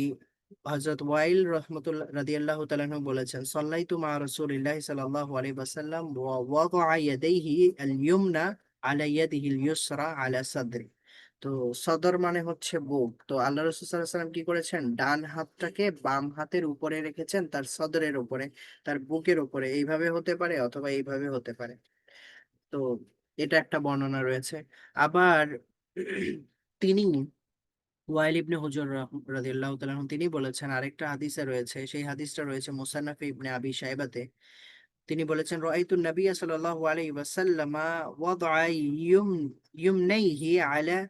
হযরত ওয়াইল রাহমাতুল্লাহ রাদিয়াল্লাহু তাআলা আনহু বলেছেন, সাল্লাইতু মা রাসূলিল্লাহি সাল্লাল্লাহু আলাইহি ওয়াসাল্লাম ওয়া ওয়াদা'a ইয়াদাইহি আল-ইয়ুমনা আলা ইয়াদিহি আল-ইউসরা আলা সাদরি। তো সদর মানে হচ্ছে বুক। তো আল্লাহ রাসূল সাল্লাল্লাহু আলাইহি ওয়াসাল্লাম কি করেছেন, ডান হাতটাকে বাম হাতের উপরে রেখেছেন, তার সদরের উপরে, তার বুকের উপরে। এইভাবে হতে পারে অথবা এইভাবে হতে পারে। তো এটা একটা বর্ণনা রয়েছে। আবার তিনি ওয়াইল ইবনে হুজর রাদিয়াল্লাহু তাআলা আনহু তিনি বলেছেন, আরেকটা হাদিসে রয়েছে, সেই হাদিসটা রয়েছে মুসান্নাফে ইবনে আবি শাইবাতে। তিনি বলেছেন, রাআইতুন নাবিয়্যা সাল্লাল্লাহু আলাইহি ওয়াসাল্লাম ওয়াদআ ইয়ুম ইয়ুমনাইহি আলা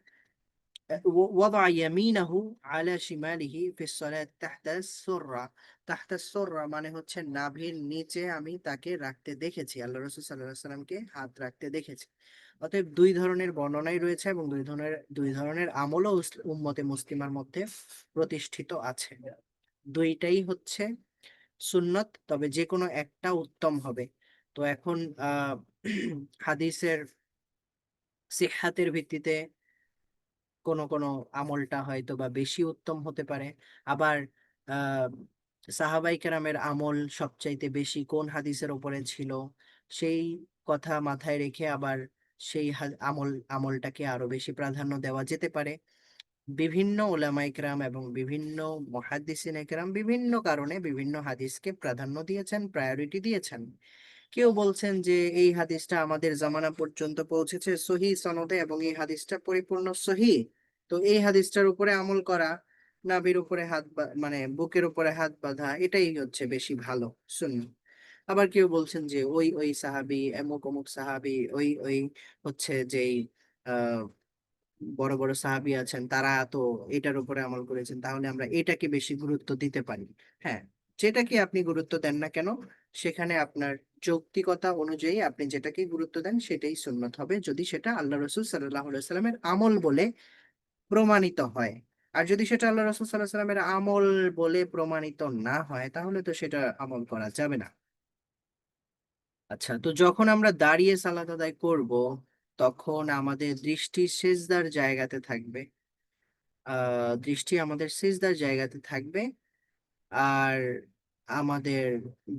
وضع يمينه على شماله في الصلاة تحت السرة। তাহতা সুররা মানে হচ্ছে নাভির নিচে আমি তাকে রাখতে দেখেছি, আল্লাহ রাসূল সাল্লাল্লাহু আলাইহি সাল্লামকে হাত রাখতে দেখেছি। অতএব দুই ধরনের বর্ণনাই রয়েছে এবং দুই ধরনের আমলও উম্মতে মুসলিমার মধ্যে প্রতিষ্ঠিত আছে। দুইটাই হচ্ছে সুন্নত, তবে যে কোনো একটা উত্তম হবে। তো এখন আহ হাদিসের সিহহাতের ভিত্তিতে কোনো কোনো আমলটা হয়তো বা বেশি উত্তম হতে পারে। আবার আহ সাহাবাই কেরামের আমল সবচাইতে বেশি কোন হাদিসের উপরে ছিল, সেই কথা মাথায় রেখে আবার সেই আমলটাকে আরো বেশি প্রাধান্য দেওয়া যেতে পারে। বিভিন্ন ওলামায়ে কেরাম এবং বিভিন্ন মুহাদ্দিসিনে কেরাম বিভিন্ন কারণে বিভিন্ন হাদিসকে প্রাধান্য দিয়েছেন, প্রায়োরিটি দিয়েছেন। কেউ বলছেন যে এই হাদিসটা আমাদের জামানা পর্যন্ত পৌঁছেছে সহিহ সনদে এবং এই হাদিসটা পরিপূর্ণ সহিহ, তো এই হাদিসটার উপরে আমল করা, নাভির উপরে মানে বুকের উপরে হাত বাঁধা, এটাই হচ্ছে বেশি ভালো সুন্নাহ। আবার কেউ বলছেন যে ওই ওই সাহাবী, অমুক অমুক সাহাবী, ওই ওই হচ্ছে যেই আহ বড় বড় সাহাবী আছেন তারা তো এটার উপরে আমল করেছেন, তাহলে আমরা এটাকে বেশি গুরুত্ব দিতে পারি। হ্যাঁ, যেটাকে আপনি গুরুত্ব দেন না কেন, সেখানে আপনার যৌক্তিকতা অনুযায়ী আপনি যেটাকে গুরুত্ব দেন সেটাই সুন্নত হবে, যদি সেটা আল্লাহ রসুল সাল্লাল্লাহু আলাইহি সাল্লামের আমল বলে প্রমাণিত হয়। আর যদি সেটা আল্লাহ রসুল সাল্লাল্লাহু আলাইহি সাল্লামের আমল বলে প্রমাণিত না হয়, তাহলে তো সেটা আমল করা যাবে না। আচ্ছা, তো যখন আমরা দাঁড়িয়ে সালাত আদায় করব, তখন আমাদের দৃষ্টি সিজদার জায়গাতে থাকবে। দৃষ্টি আমাদের সিজদার জায়গাতে থাকবে। আর আমাদের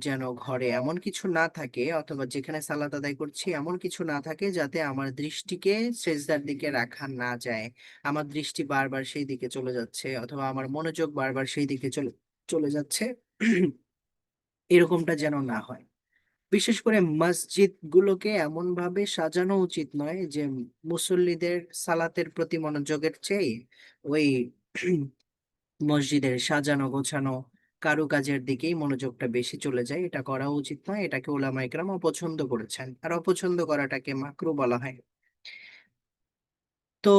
যেন ঘরে এমন কিছু না থাকে, অথবা যেখানে সালাত আদায় করছি এমন কিছু না থাকে যাতে আমার দৃষ্টিকে সিজদার দিকে রাখা না যায়। আমার দৃষ্টি বারবার সেই দিকে চলে যাচ্ছে, অথবা আমার মনোযোগ বারবার সেই দিকে চলে চলে যাচ্ছে, এরকমটা যেন না হয়। বিশেষ করে মসজিদ গুলোকে এমন ভাবে সাজানো উচিত নয় যে মুসল্লিদের সালাতের প্রতি মনোযোগের চেয়ে ওই মসজিদের সাজানো গোছানো কারুকাজের দিকেই মনোযোগটা বেশি চলে যায়। এটা করা উচিত নয়, এটাকে ওলামা ইকরাম অপছন্দ করেছেন, আর অপছন্দ করাটাকে মাকরু বলা হয়। তো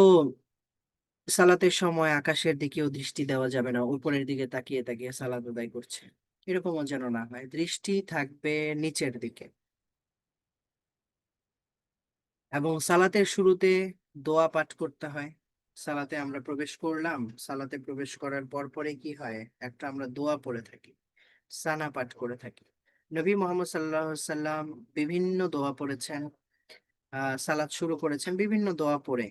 সালাতের সময় আকাশের দিকেও দৃষ্টি দেওয়া যাবে না, উপরের দিকে তাকিয়ে তাকিয়ে সালাত আদায় করছে, এরকমও যেন না হয়। দৃষ্টি থাকবে নিচের দিকে। এবং সালাতের শুরুতে দোয়া পাঠ করতে হয়। সালাতে আমরা প্রবেশ করলাম, সালাতে প্রবেশ করার পর পরে কি হয়, একটা আমরা দোয়া পড়ে থাকি, সানা পাঠ করে থাকি। নবী মোহাম্মদ সাল্লাল্লাহু আলাইহি সাল্লাম বিভিন্ন দোয়া পড়েছেন, সালাত শুরু করেছেন বিভিন্ন দোয়া পড়ে।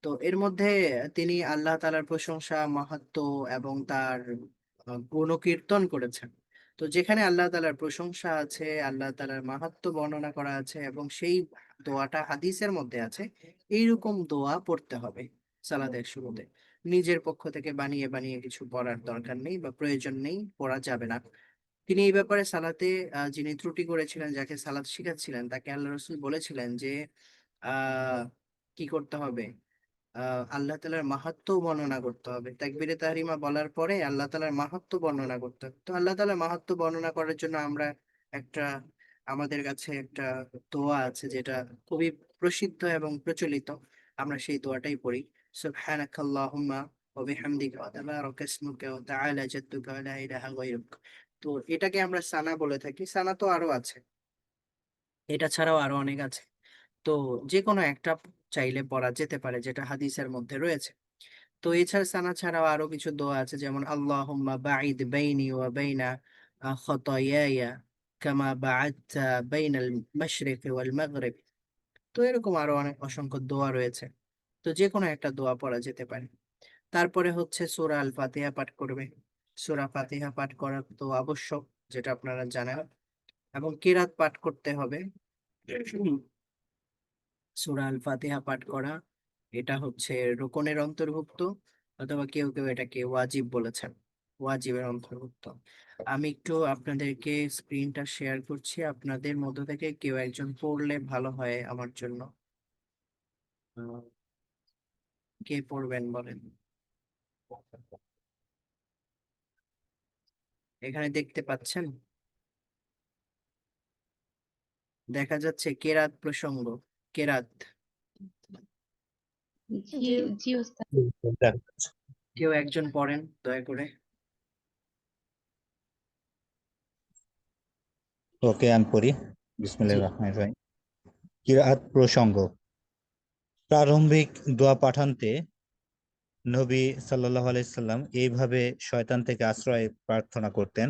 তো এর মধ্যে তিনি আল্লাহ তাআলার প্রশংসা, মাহাত্ম্য এবং তার গুণকীর্তন করেছেন। তো যেখানে আল্লাহ তাআলার প্রশংসা আছে, আল্লাহ তাআলার মাহাত্ম্য বর্ণনা করা আছে এবং সেই দোয়াটা হাদিসের মধ্যে আছে, এইরকম দোয়া পড়তে হবে সালাতের শুরুতে। নিজের পক্ষ থেকে বানিয়ে বানিয়ে কিছু পড়ার দরকার নেই বা প্রয়োজন নেই, পড়া যাবে না। তিনি এই ব্যাপারে সালাতে যিনি ত্রুটি করেছিলেন, যাকে সালাত শিখাচ্ছিলেন, তাকে আল্লাহ রসুল বলেছিলেন যে আহ কি করতে হবে, আল্লাহ তাআলার মাহাত্ম্য বর্ণনা করতে হবে। তাকবীরে তাহরিমা বলার পরে আল্লাহ তাআলার মাহাত্ম্য বর্ণনা করতে হবে। তো আল্লাহ তাআলার মাহাত্ম্য বর্ণনা করার জন্য আমরা একটা আমাদের কাছে একটা দোয়া আছে যেটা খুবই প্রসিদ্ধ এবং প্রচলিত। আমরা সেই দোয়াটাই পড়ি, সুবহানাকাল্লাহুম্মা ওয়া বিহামদিকা ওয়া তাবারাকা ইসমুকা ওয়া তাআলা জাদ্দুকা ওয়া লা ইলাহা গায়রুক। তো এটাকে আমরা সানা বলে থাকি। সানা তো আরো আছে, এটা ছাড়াও আরো অনেক আছে। তো যে কোনো একটা চাইলে পড়া যেতে পারে যেটা হাদিসের মধ্যে রয়েছে। তো এছাড়া সানা ছাড়াও আরো কিছু দোয়া আছে, যেমন আল্লাহুম্মা বাঈদ বাইনি ওয়া বাইনা খতায়ায়া কামা বাআদতা বাইনাল মাশরিকি ওয়াল মাগরিব। তো এরকম আরো অনেক অসংখ্য দোয়া রয়েছে, তো যে কোনো একটা দোয়া পড়া যেতে পারে। তারপরে হচ্ছে সূরা আল ফাতিহা পাঠ করবে। সূরা ফাতিহা পাঠ করা তো আবশ্যক, যেটা আপনারা জানেন, এবং কিরাত পাঠ করতে হবে। সূরা আল ফাতিহা পাঠ করা এটা হচ্ছে রুকনের অন্তর্ভুক্ত, অথবা কেউ কেউ এটাকে ওয়াজিব বলেছেন, ওয়াজিবের অন্তর্ভুক্ত। আমি একটু আপনাদেরকে স্ক্রিনটা শেয়ার করছি, আপনাদের মধ্য থেকে কেউ একজন পড়লে ভালো হয় আমার জন্য। আহ, কে পড়বেন বলেন? এখানে দেখতে পাচ্ছেন, দেখা যাচ্ছে কেরাত প্রসঙ্গ, কেরাত। জি জি ওস্তাদ। কেউ একজন পড়েন দয়া করে। ওকে, আমি পড়ি। জি। বিসমিল্লাহির রহমানির রহিম। কিরাআত প্রসঙ্গ। প্রারম্ভিক দোয়া পাঠান্তে নবী সাল্লাল্লাহু আলাইহি সাল্লাম এইভাবে শয়তান থেকে আশ্রয় প্রার্থনা করতেন: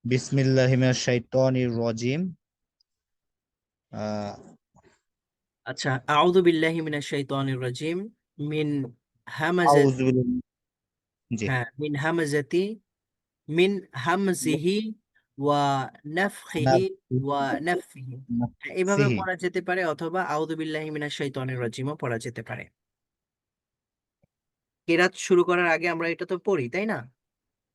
বিসমিল্লাহি মিনাশ শাইতানির রাজিম। আহ আচ্ছা, আউযু বিল্লাহি মিনাশ শাইতানির রাজিম, মিন হামাজাত, আউযু বিল্লাহি। জি হ্যাঁ, মিন হামাজাতি, মিন হামজিহি ওয়া নাফখিহি ওয়া নাফসিহি। হ্যাঁ, এভাবে নাফসিহি। পড়া যেতে পারে, অথবা আউযু বিল্লাহি মিনাশ শাইতানির রাজিমও পড়া যেতে পারে। কেরাত শুরু করার আগে আমরা এটা তো পড়ি, তাই না?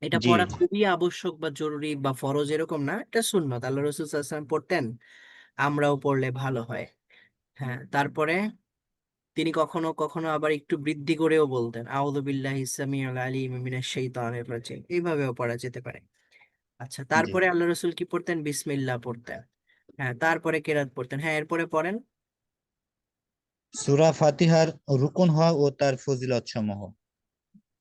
এটা জি পড়া খুবই আবশ্যক বা জরুরি বা ফরজ এরকম না, এটা সুন্নাত, আল্লাহ রাসূল সাল্লাল্লাহু আলাইহি ওয়াসাল্লাম পড়তেন, আমরাও পড়লে ভালো হয়। হ্যাঁ, তারপরে তিনি কখনো কখনো আবার একটু বৃদ্ধি করেও বলতেন, আউযু বিল্লাহি সামিউল আলিম মিনাশ শাইতানির রাজিম, এইভাবেও পড়া যেতে পারে। আচ্ছা, জি তারপরে আল্লাহ রাসূল কি পড়তেন? বিসমিল্লাহ পড়তেন। হ্যাঁ, তারপরে কেরাত পড়তেন। হ্যাঁ, এরপরে পড়েন। সূরা ফাতিহার রুকন হওয়া ও তার ফজিলত সমূহ।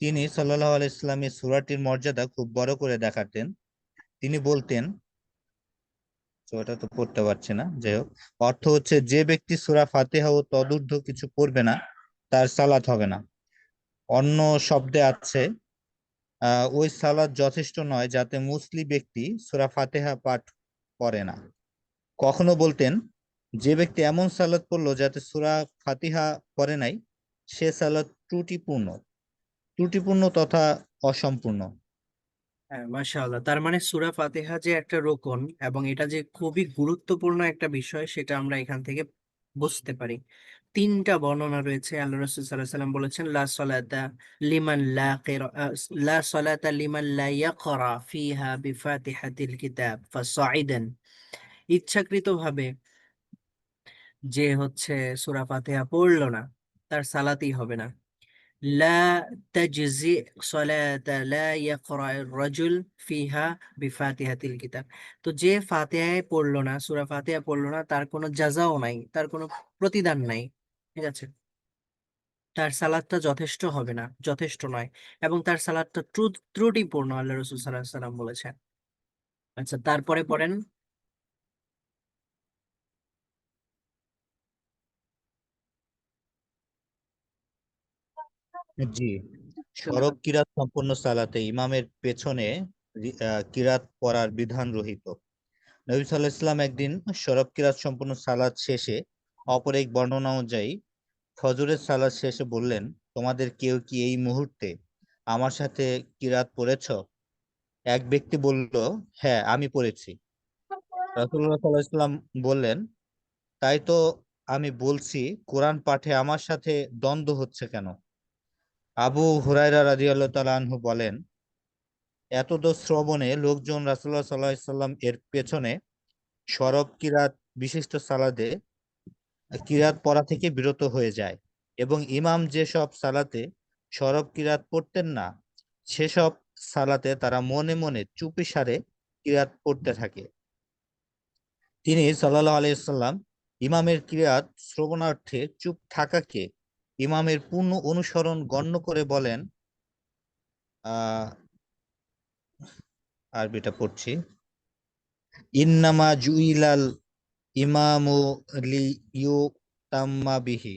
তিনি সাল্লাল্লাহু আলাইহি সাল্লাম এই সূরাটির মর্যাদা খুব বড় করে দেখাতেন। তিনি বলতেন, তো এটা তো পড়তে পারছি না, যাই হোক, অর্থ হচ্ছে, যে ব্যক্তি সূরা ফাতিহা ও তদূর্ধ্ব কিছু পড়বে না তার সালাত হবে না। অন্য শব্দে আছে, ওই সালাত যথেষ্ট নয় যাতে মুসলিম ব্যক্তি সূরা ফাতিহা পাঠ করে না। কখনো বলতেন, যে ব্যক্তি এমন সালাত পড়লো যাতে সূরা ফাতিহা পড়ে নাই, সে সালাত ত্রুটিপূর্ণ, ত্রুটিপূর্ণ তথা অসম্পূর্ণ। হ্যাঁ, মাশাআল্লাহ, তার মানে সূরা ফাতিহা যে একটা রোকন, এবং এটা যে খুবই গুরুত্বপূর্ণ একটা বিষয়, সেটা আমরা এখান থেকে বুঝতে পারি। তিনটা বর্ণনা রয়েছে, আল্লাহ রাসূল সাল্লাল্লাহু আলাইহি ওয়াসাল্লাম বলেছেন, লা সালাতা লিমান লা কিরা লা সালাতা লিমান লা ইয়াকরা ফিহা বিফাতিহাতিল কিতাব ফাসাইদান। ইচ্ছাকৃতভাবে যে হচ্ছে সূরা ফাতিহা পড়লো না, তার সালাতই হবে না। লা তাজজি সালাতা লা ইয়াকরা রাজুল ফিহা বিফাতিহাতিল কিতাব। তো যে ফাতিহায় পড়লো না, সূরা ফাতিহা পড়লো না, তার কোনো জাযাও নাই, তার কোনো প্রতিদান নাই। ঠিক আছে, তার সালাদটা যথেষ্ট হবে না, যথেষ্ট নয়, এবং তার সালাদটা ত্রুটিপূর্ণ, আল্লাহ রাসূল সাল্লাল্লাহু আলাইহি ওয়াসাল্লাম বলেছেন। আচ্ছা, তারপরে পড়েন। জি। শুনে সরব পাচ্ছি। কিরাত সম্পন্ন সালাতে ইমামের পেছনে কিরাত পড়ার বিধান রহিত। নবী সাল্লাল্লাহু আলাইহি সাল্লাম একদিন সরব কিরাত সম্পন্ন সালাত শেষে, অপর এক বর্ণনা অনুযায়ী ফজরের সালাত শেষে বললেন, তোমাদের কেউ কি এই মুহূর্তে আমার সাথে কিরাত পড়েছ? এক ব্যক্তি বলল, হ্যাঁ, আমি পড়েছি। রাসূলুল্লাহ সাল্লাল্লাহু আলাইহি সাল্লাম বললেন, তাই তো আমি বলছি, কোরআন পাঠে আমার সাথে দ্বন্দ্ব হচ্ছে কেন? আবু হুরায়রা রাদিয়াল্লাহু তাআলা আনহু বলেন, এতদ শ্রবণে লোকজন রাসূলুল্লাহ সাল্লাল্লাহু আলাইহি সাল্লাম এর পেছনে সরব কিরাত বিশিষ্ট সালাদে কিরাত পড়া থেকে বিরত হয়ে যায়, এবং ইমাম যেসব সালাতে সরব কিরাত পড়তেন না, সেসব সালাতে তারা মনে মনে চুপিসারে কিরাত পড়তে থাকে। তিনি সাল্লাল্লাহু আলাইহি সাল্লাম ইমামের কিরাত শ্রবণার্থে চুপ থাকাকে ইমামের পূর্ণ অনুসরণ গণ্য করে বলেন, আহ আরবিটা পড়ছি, ইন্নামা জুইলাল ইমামু লিইউতাম্মা বিহি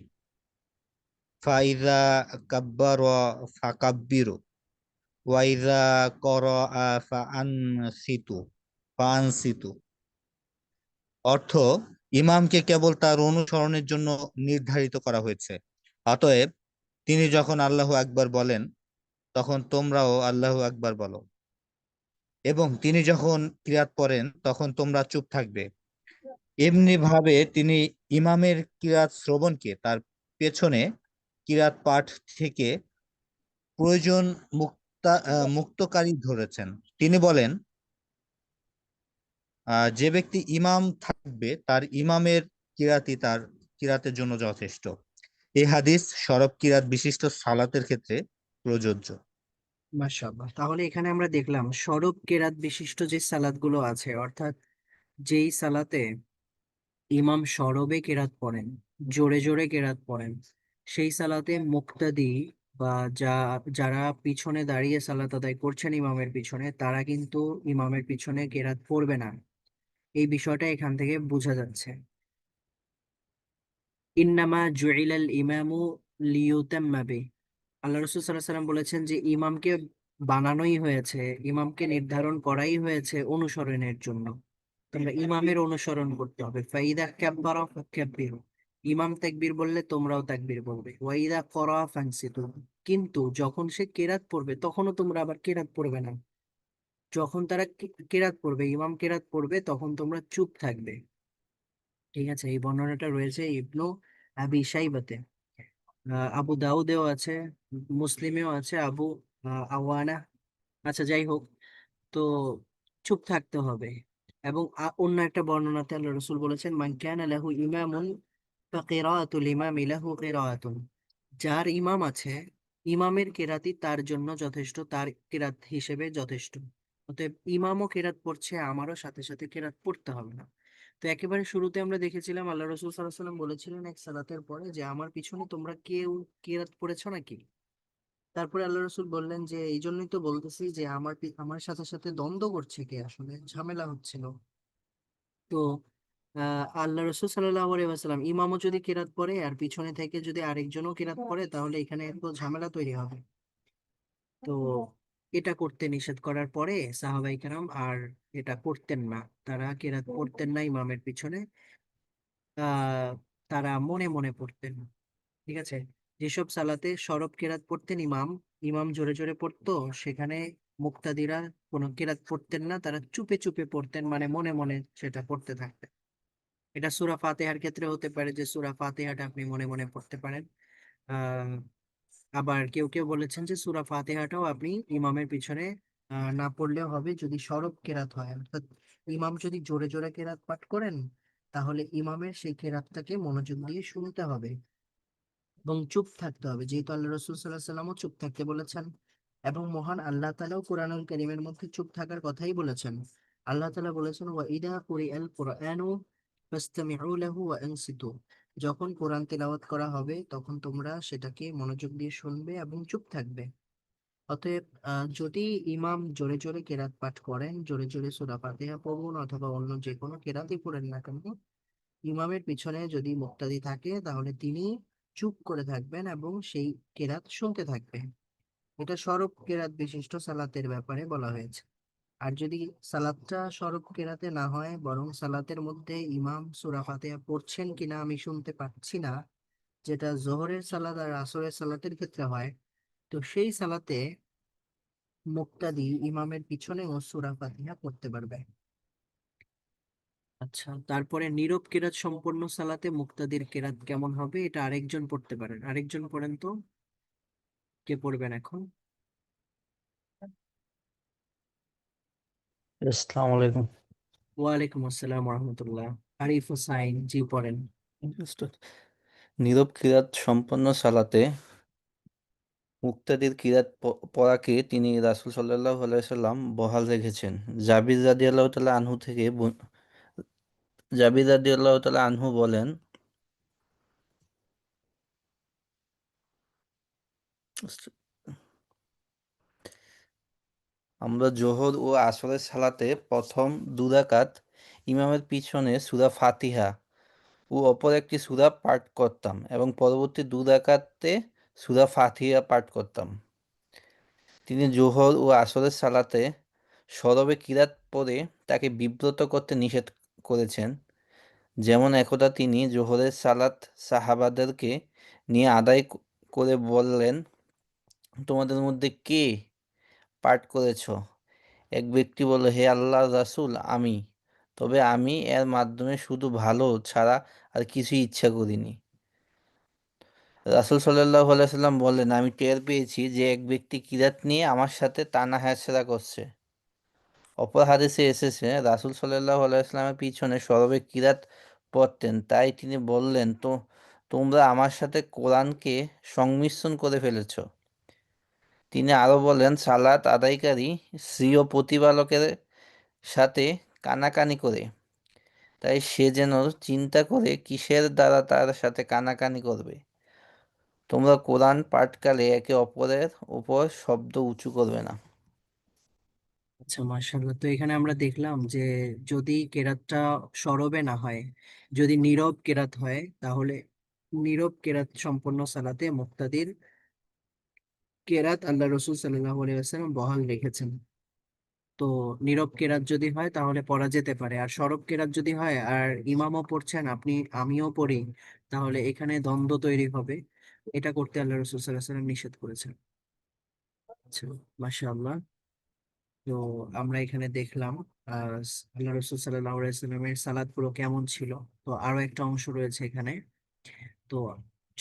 ফাইযা কাব্বারা ফাকাব্বিরু। ওয়াইদা করাআ ফাআনসিতু। অর্থ, ইমামকে কেবল তার অনুসরণের জন্য নির্ধারিত করা হয়েছে। অতএব তিনি যখন আল্লাহু আকবার বলেন, তখন তোমরাও আল্লাহু আকবার বলো, এবং তিনি যখন কিরাত পড়েন তখন তোমরা চুপ থাকবে। এমনি ভাবে তিনি ইমামের কিরাত শ্রবণকে তার পেছনে কিরাত পাঠ থেকে প্রয়োজন মুক্তকারী ধরেছেন। তিনি বলেন, যে ব্যক্তি ইমাম থাকবে তার ইমামের কিরাতই তার কিরাতের জন্য যথেষ্ট। এই হাদিস সরব কিরাত বিশিষ্ট সালাতের ক্ষেত্রে প্রযোজ্য। মাশাআল্লাহ, তাহলে এখানে আমরা দেখলাম সরব কেরাত বিশিষ্ট যে সালাত গুলো আছে, অর্থাৎ যেই সালাতে ইমাম সরবে কেরাত পড়েন, জোরে জোরে কেরাত পড়েন, সেই সালাতে মুক্তাদি বা যারা পিছনে দাঁড়িয়ে সালাত আদায় করছেন ইমামের পিছনে, তারা কিন্তু ইমামের পিছনে কেরাত পড়বে না। এই বিষয়টা এখান থেকে বোঝা যাচ্ছে। ইন্নামা জুইলাল ইমামু লিউতাম্মা বিহি। আল্লাহ রাসূল সাল্লাল্লাহু আলাইহি ওয়াসাল্লাম বলেছেন যে ইমামকে বানানোই হয়েছে, ইমামকে নির্ধারণ করাই হয়েছে অনুসরণের জন্য। তোমরা ইমামের অনুসরণ করতে হবে। ফাইদা কাব্বারা ফাকাব্বিরু। ইমাম তাকবীর বললে তোমরাও তাকবীর বলবে। ওয়াইদা করা ফানসিতু। কিন্তু যখন সে কেরাত পড়বে তখনও তোমরা আবার কেরাত পড়বে না। যখন তারা কেরাত পড়বে, ইমাম কেরাত পড়বে, তখন তোমরা চুপ থাকবে। ঠিক আছে, এই বর্ণনাটা রয়েছে ইবনু আবি শাইবাতে, আবু দাউদেও আছে, মুসলিমেও আছে, আবু আওয়ানা। আচ্ছা, যাই হোক। তো চুপ থাকতে হবে। এবং অন্য একটা বর্ণনাতে আল্লাহ রসুল বলেছেন, মান কানা লাহু ইমামুন ফাকিরাতুল ইমামি লাহু কিরাআতুন। যার ইমাম আছে, ইমামের কেরাতি তার জন্য যথেষ্ট, তার কেরাত হিসেবে যথেষ্ট। অতএব ইমামও কেরাত পড়ছে, আমারও সাথে সাথে কেরাত পড়তে হবে না। তো একেবারে শুরুতে আমরা দেখেছিলাম আল্লাহ রসুল সাল্লাহ সাল্লাম বলেছিলেন এক সালাতের পরে যে আমার পিছনে তোমরা কেউ কেরাত পড়েছো নাকি। তারপরে আল্লাহ রসুল বললেন যে এই জন্যই তো বলতেছি যে আমার সাথে সাথে দ্বন্দ্ব করছে কে, আসলে ঝামেলা হচ্ছিল। তো আল্লাহ রসুল সাল্লাহ আলাইহি ইমামও যদি কেরাত পড়ে আর পিছনে থেকে যদি আরেকজনও কেরাত পড়ে, তাহলে এখানে একটু ঝামেলা তৈরি হবে। তো এটা করতে নিষেধ করার পরে সাহাবাই কেরাম আর এটা করতেন না। তারা কেরাত পড়তেন না ইমামের পিছনে। আহ তারা মনে মনে পড়তেন। ঠিক আছে, যেসব সালাতে সরব কেরাত পড়তেন ইমাম, ইমাম জোরে জোরে পড়তো, সেখানে মুক্তাদিরা কোনো কেরাত পড়তেন না, তারা চুপে চুপে পড়তেন, মানে মনে মনে সেটা পড়তে থাকতেন। এটা সূরা ফাতিহার ক্ষেত্রে হতে পারে যে সূরা ফাতিহাটা আপনি মনে মনে পড়তে পারেন। আহ আবার কেউ কেউ বলেছেন যে সূরা ফাতিহাটাও আপনি ইমামের পিছনে না পড়লেও হবে, যদি সরব কেরাত হয়, অর্থাৎ ইমাম যদি জোরে জোরে কেরাত পাঠ করেন, তাহলে ইমামের সেই কেরাতটাকে মনোযোগ দিয়ে শুনতে হবে এবং চুপ থাকতে হবে, যেহেতু আল্লাহ রসুল সাল্লাহ সাল্লামও চুপ থাকতে বলেছেন। এবং মহান আল্লাহ তাআলাও কোরআনুল কারীমের মধ্যে চুপ থাকার কথাই বলেছেন। আল্লাহ তাআলা বলেছেন, ওয়া ইদা কুরিআল কুরআনু ফাসতামিউ লাহু ওয়া আনসিতু। যখন কোরআন তেলাওয়াত করা হবে তখন তোমরা সেটাকে মনোযোগ দিয়ে শুনবে এবং চুপ থাকবে। অতএব যদি ইমাম জোরে জোরে কেরাত পাঠ করেন, জোরে জোরে সূরা ফাতিহা পড়ুন অথবা অন্য যে কোনো কেরাতই পড়েন না কেন, ইমামের পিছনে যদি মুক্তাদি থাকে তাহলে তিনি চুপ করে থাকবেন এবং সেই কেরাত শুনতে থাকবেন। এটা সরব কেরাত বিশিষ্ট সালাতের ব্যাপারে বলা হয়েছে। আর যদি সালাতটা সরব কেরাতে না হয়, বরং সালাতের মধ্যে ইমাম সূরা ফাতিহা পড়ছেন কিনা আমি শুনতে পাচ্ছি না, যেটা জোহরের সালাত আর আসরের সালাতের ক্ষেত্রে হয়, তো সেই সালাতে মুক্তাদি ইমামের পিছনে ও সূরা ফাতিহা পড়তে পারবে। আচ্ছা, তারপরে নীরব কেরাত সম্পন্ন সালাতে মুক্তাদির কেরাত কেমন হবে, এটা আরেকজন পড়তে পারেন। আরেকজন পড়েন তো, কে পড়বেন এখন? আসসালামু আলাইকুম। ওয়ালাইকুম আসসালাম রহমতুল্লাহ। আরিফ হুসাইন, জি পড়েন। Understood. নীরব কিরাত সম্পন্ন সালাতে মুক্তাদির কিরাত পড়াকে তিনি রাসূল সাল্লাল্লাহু আলাইহি সাল্লাম বহাল রেখেছেন। জাবির রাদিয়াল্লাহু তাআলা আনহু থেকে জাবির রাদিয়াল্লাহু তাআলা আনহু বলেন, আমরা জোহর ও আসরের সালাতে প্রথম দুরাকাত ইমামের পিছনে সূরা ফাতিহা ও অপর একটি সূরা পাঠ করতাম এবং পরবর্তী দুরাকাতে সূরা ফাতিহা পাঠ করতাম। তিনি জোহর ও আসরের সালাতে সরবে কিরাত পড়ে তাকে বিব্রত করতে নিষেধ করেছেন। যেমন একদা তিনি জোহরের সালাত সাহাবাদেরকে নিয়ে আদায় করে বললেন, তোমাদের মধ্যে কে পাঠ করেছ? এক ব্যক্তি বলল, হে আল্লাহর রাসূল, আমি। তবে আমি এর মাধ্যমে শুধু ভালো ছাড়া আর কিছুই ইচ্ছা করিনি। রাসূল সাল্লাল্লাহু আলাইহি সাল্লাম বললেন, আমি টের পেয়েছি যে এক ব্যক্তি কিরাত নিয়ে আমার সাথে টানা হেঁচড়া করছে। অপর হাদিসে এসেছে, রাসূল সাল্লাল্লাহু আলাইহি সাল্লামের পিছনে সরবে কিরাত পড়তেন, তাই তিনি বললেন, তোমরা আমার সাথে কোরআনকে সংমিশ্রণ করে ফেলেছ। তিনি আরো বলেন, সালাত আদায়কারী স্বীয় প্রতিপালকের সাথে কানাকানি করে, তাই সে যেন চিন্তা করে কিসের দ্বারা তার সাথে কানাকানি করবে। তোমরা কোরআন পাঠকালে একে অপরের উপর শব্দ উঁচু করবে না। আচ্ছা, মাশাআল্লাহ। তো এখানে আমরা দেখলাম যে যদি কেরাতটা সরবে না হয়, যদি নীরব কেরাত হয়, তাহলে নীরব কেরাত সম্পন্ন সালাতে মুক্তাদির কেরাত আল্লাহ রসুল সাল্লাল্লাহু আলাইহি ওয়াসাল্লাম বহাল রেখেছেন। তো নীরব কেরাত যদি হয় তাহলে পড়া যেতে পারে, আর সরব কেরাত যদি হয় আর ইমামও পড়ছেন আমিও পড়ি, তাহলে এখানে দ্বন্দ্ব তৈরি হবে। এটা করতে আল্লাহ রসুল সাল্লাল্লাহু আলাইহি ওয়াসাল্লাম নিষেধ করেছেন। আচ্ছা, মাশাআল্লাহ। তো আমরা এখানে দেখলাম আল্লাহ রসুল সাল্লাল্লাহু আলাইহি ওয়াসাল্লামের সালাত পুরো কেমন ছিল। তো আরো একটা অংশ রয়েছে এখানে। তো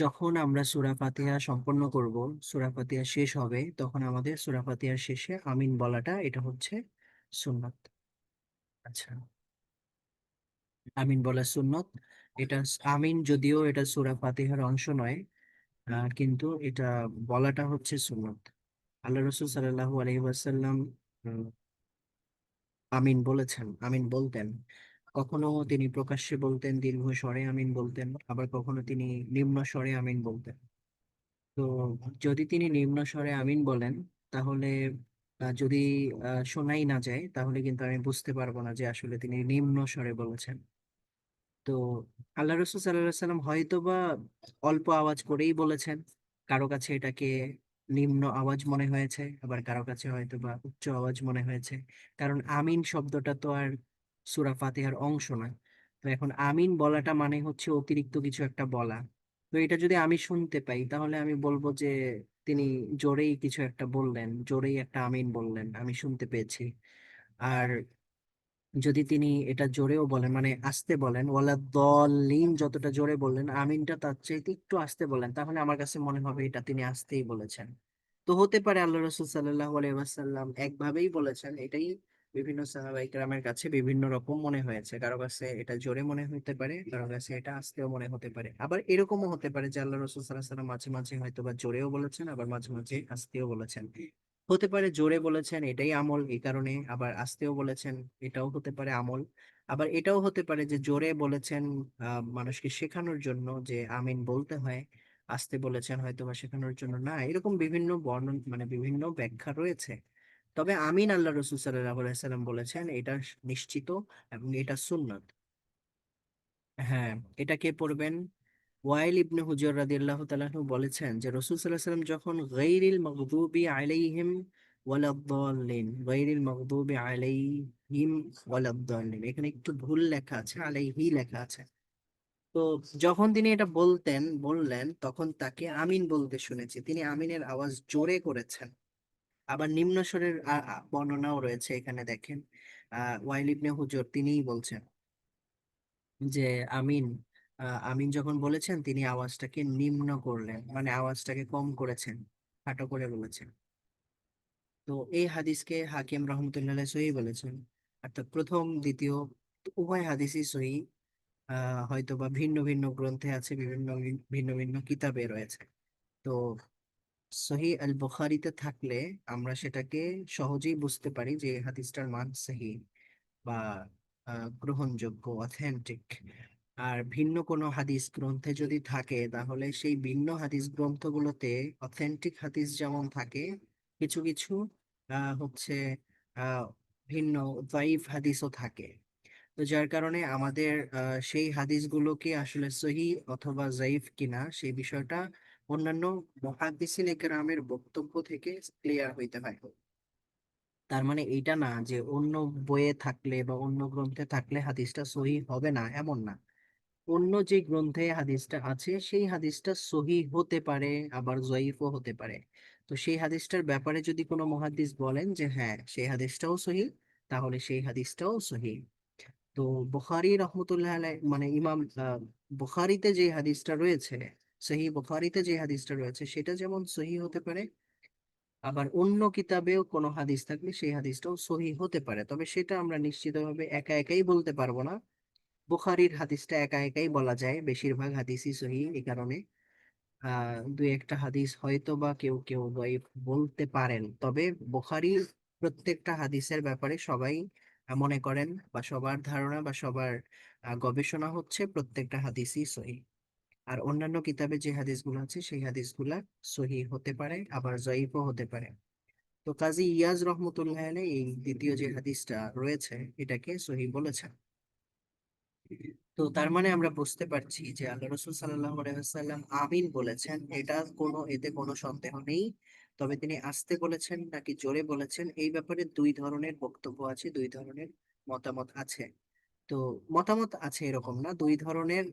যখন আমরা সূরা ফাতিহা সম্পন্ন করব, সূরা ফাতিহা শেষ হবে, তখন আমাদের সূরা ফাতিহার শেষে আমিন বলাটা এটা হচ্ছে সুন্নাত। আচ্ছা, আমিন বলা সুন্নত। এটা আমিন যদিও এটা সূরা ফাতিহার অংশ নয়, কিন্তু এটা বলাটা হচ্ছে সুন্নত। আল্লাহ রসুল সাল্লাল্লাহু আলাইহি ওয়াসাল্লাম আমিন বলেছেন, আমিন বলতেন। কখনো তিনি প্রকাশ্যে বলতেন, দীর্ঘ স্বরে আমিন বলতেন, আবার কখনো তিনি নিম্ন স্বরে আমিন বলতেন। তো যদি তিনি নিম্ন স্বরে আমিন বলেন, তাহলে যদি শোনাই না যায়, তাহলে কিন্তু আমি বুঝতে পারবো না যে আসলে তিনি নিম্ন স্বরে বলেছেন। তো আল্লাহ রসুল সাল্লাহ সাল্লাম হয়তো বা অল্প আওয়াজ করেই বলেছেন, কারো কাছে এটাকে নিম্ন আওয়াজ মনে হয়েছে, আবার কারো কাছে হয়তো বা উচ্চ আওয়াজ মনে হয়েছে। কারণ আমিন শব্দটা তো আর সূরা ফাতিহার অংশ না। তো এখন আমিন বলাটা মানে হচ্ছে অতিরিক্ত কিছু একটা বলা। তো এটা যদি আমি শুনতে পাই, তাহলে আমি বলবো যে তিনি জোরেই কিছু একটা বললেন, জোরেই একটা আমিন বললেন, আমি শুনতে পেয়েছি। আর যদি তিনি এটা জোরেও বলেন, মানে আস্তে বলেন, ওয়ালা দলিন যতটা জোরে বললেন, আমিনটা তার চাইতে একটু আস্তে বলেন, তাহলে আমার কাছে মনে হবে এটা তিনি আস্তেই বলেছেন। তো হতে পারে আল্লাহ রসুল সাল্লাল্লাহু আলাইহি ওয়াসাল্লাম একভাবেই বলেছেন, এটাই বিভিন্ন সাহাবায়ে কেরামের কাছে বিভিন্ন রকম মনে হয়েছে। কারো কাছে এটা জোরে মনে হতে পারে, কারো কাছে এটা আস্তেও মনে হতে পারে। আবার এরকমও হতে পারে যে আল্লাহ রসুল সাল্লাল্লাহু আলাইহি ওয়াসাল্লাম মাঝে মাঝে হয়তো বা জোরেও বলেছেন, আবার মাঝে মাঝে আস্তেও বলেছেন। হতে পারে জোরে বলেছেন এটাই আমল, এই কারণে, আবার আস্তেও বলেছেন এটাও হতে পারে আমল। আবার এটাও হতে পারে যে জোরে বলেছেন মানুষকে শেখানোর জন্য যে আমিন বলতে হয়, আস্তে বলেছেন হয়তো বা শেখানোর জন্য না। এরকম বিভিন্ন বর্ণন, মানে বিভিন্ন ব্যাখ্যা রয়েছে। তবে আমিন আল্লাহ রসুল সাল্লাল্লাহু আলাইহি সাল্লাম বলেছেন, এটা নিশ্চিত এবং এটা সুন্নাত। হ্যাঁ, এটা কে পড়বেন? ওয়াইল ইবনে হুজর রাদিয়াল্লাহু তাআলা আনহু বলেছেন যে রাসূল সাল্লাল্লাহু আলাইহি ওয়াসাল্লাম যখন গায়রিল মাগদুবি আলাইহিম ওয়ালাদ-দাল্লিন, গায়রিল মাগদুবি আলাইহিম ওয়ালাদ-দাল্লিন, এখানে একটু ভুল লেখা আছে, আলাইহি লেখা আছে। তো যখন তিনি এটা বললেন, তখন তাকে আমিন বলতে শুনেছি। তিনি আমিনের আওয়াজ জোরে করেছেন। আবার নিম্ন স্বরের বর্ণনাও রয়েছে এখানে, দেখেন। ওয়াইল ইবনে হুজর তিনিই বলছেন যে আমিন, আমিন যখন বলেছেন তিনি আওয়াজটাকে নিম্ন করলেন, মানে আওয়াজটাকে কম করেছেন, খাটো করে বলেছেন। তো এই হাদিসকে হাকিম রহমতুল্লাহ সহি বলেছেন। অর্থাৎ প্রথম দ্বিতীয় উভয় হাদিসই সহি। হয়তো বা ভিন্ন ভিন্ন গ্রন্থে আছে, বিভিন্ন ভিন্ন ভিন্ন কিতাবে রয়েছে। তো সহি আল বুখারীতে থাকলে আমরা সেটাকে সহজেই বুঝতে পারি যে এই হাদিসটার মান সহি বা গ্রহণযোগ্য, অথেন্টিক। আর ভিন্ন কোনো হাদিস গ্রন্থে যদি থাকে, তাহলে সেই ভিন্ন হাদিস গ্রন্থগুলোতে অথেন্টিক হাদিস যেমন থাকে, কিছু কিছু হচ্ছে আহ, ভিন্ন দাইফ হাদিসও থাকে। তো যার কারণে আমাদের সেই হাদিসগুলোকে আসলে সহি অথবা জাইফ কিনা সেই বিষয়টা অন্যান্য মুহাদ্দিসিন কেরামের বক্তব্য থেকে ক্লিয়ার হইতে হয়। তার মানে এইটা না যে অন্য বইয়ে থাকলে বা অন্য গ্রন্থে থাকলে হাদিসটা সহি হবে না, এমন না। অন্য যে গ্রন্থে হাদিসটা আছে সেই হাদিসটা সহি হতে পারে, আবার জয়ীফও হতে পারে। তো সেই হাদিসটার ব্যাপারে যদি কোনো মুহাদ্দিস বলেন যে হ্যাঁ সেই হাদিসটাও সহি, তাহলে সেই হাদিসটাও সহি। তো বুখারী রহমতুল্লাহ আলাই মানে ইমাম বুখারীতে যে হাদিসটা রয়েছে, সহি বুখারীতে যে হাদিসটা রয়েছে সেটা যেমন সহি হতে পারে, আবার অন্য কিতাবেও কোনো হাদিস থাকলে সেই হাদিসটাও সহি হতে পারে। তবে সেটা আমরা নিশ্চিতভাবে একা একাই বলতে পারবো না। বুখারীর হাদিসটা একা একাই বলা যায়, বেশিরভাগ হাদিসই সহি। এই কারণে দুই একটা হাদিস হয়তো বা কেউ কেউ দঈফ বলতে পারেন, তবে বুখারীর প্রত্যেকটা হাদিসের ব্যাপারে সবাই মনে করেন বা সবার ধারণা বা সবার গবেষণা হচ্ছে প্রত্যেকটা হাদিসই সহি। আর অন্যান্য কিতাবে যে হাদিসগুলো আছে সেই হাদিসগুলা সহি হতে পারে, আবার জয়ীফও হতে পারে। তো কাজী ইয়াজ রহমতুল্লাহ আলাইহি এই দ্বিতীয় যে হাদিসটা রয়েছে এটাকে সহি বলেছেন। তো তার মানে আমরা বুঝতে পারছি যে আল্লাহ রসুল সাল্লাল্লাহু আলাইহি ওয়াসাল্লাম আমিন বলেছেন, এতে কোনো সন্দেহ নেই। তবে তিনি আস্তে বলেছেন নাকি জোরে বলেছেন এই ব্যাপারে দুই ধরনের বক্তব্য আছে, দুই ধরনের মতামত আছে। তো মতামত আছে এরকম না, দুই ধরনের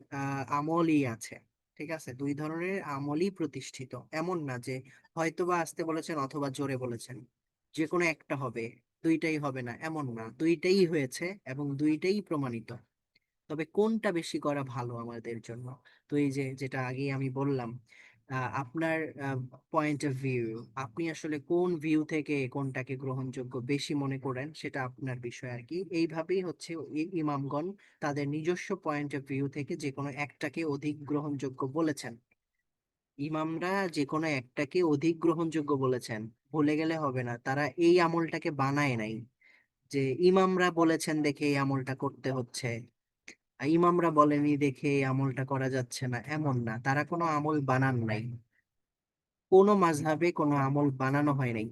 আমলই আছে। ঠিক আছে, দুই ধরনের আমলই প্রতিষ্ঠিত, এমন না যে হয়তোবা আস্তে বলেছেন অথবা জোরে বলেছেন, যে কোনো একটা হবে, দুইটাই হবে না এমন না, দুইটাই হয়েছে এবং দুইটাই প্রমাণিত। তবে কোনটা বেশি করা ভালো আমাদের জন্য? তো এই যে যেটা আগে আমি বললাম, আপনার পয়েন্ট অফ ভিউ, আপনি আসলে কোন ভিউ থেকে কোনটাকে গ্রহণযোগ্য বেশি মনে করেন সেটা আপনার বিষয় আর কি। এইভাবেই হচ্ছে ইমামগণ তাদের নিজস্ব পয়েন্ট অফ ভিউ থেকে যে কোনো একটাকে অধিক গ্রহণযোগ্য বলেছেন। ইমামরা যে কোনো একটাকে অধিক গ্রহণযোগ্য বলেছেন, ভুলে গেলে হবে না, তারা এই আমলটাকে বানায় নাই যে ইমামরা বলেছেন দেখে এই আমলটা করতে হচ্ছে, ইমামরা বলেনি দেখে এই আমলটা করা যাচ্ছে না, এমন না। তারা কোনো আমল বানান নাই, কোনো মাযহাবে কোনো আমল বানানো হয় নাই,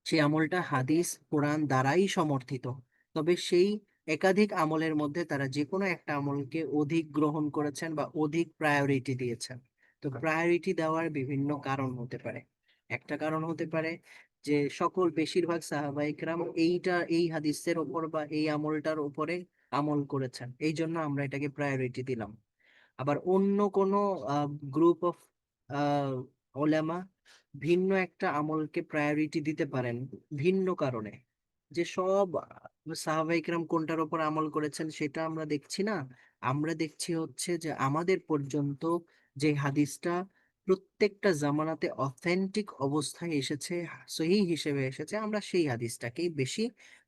সেই আমলটা হাদিস কোরআন দ্বারাই সমর্থিত। তবে সেই একাধিক আমলের মধ্যে তারা যে কোনো একটা আমলকে অধিক গ্রহণ করেছেন বা অধিক প্রায়োরিটি দিয়েছেন। তো প্রায়োরিটি দেওয়ার বিভিন্ন কারণ হতে পারে। একটা কারণ হতে পারে যে বেশিরভাগ সাহাবায়ে কেরাম এই হাদিসের উপর বা এই আমলটার উপরে আমল করেছেন, এই জন্য আমরা এটাকে প্রায়োরিটি দিলাম। আবার অন্য কোনো গ্রুপ অফ ওলামা ভিন্ন একটা আমলকে প্রায়োরিটি দিতে পারেন ভিন্ন কারণে। যে সব সাহাবায়ে কেরাম কোনটার উপর আমল করেছেন সেটা আমরা দেখছি না, আমরা দেখছি হচ্ছে যে আমাদের পর্যন্ত যে হাদিসটা প্রত্যেকটা জামানাতে অথেন্টিক অবস্থায় এসেছে, সহিহ হিসেবে এসেছে, আমরা সেই হাদিসটাকেই বেশি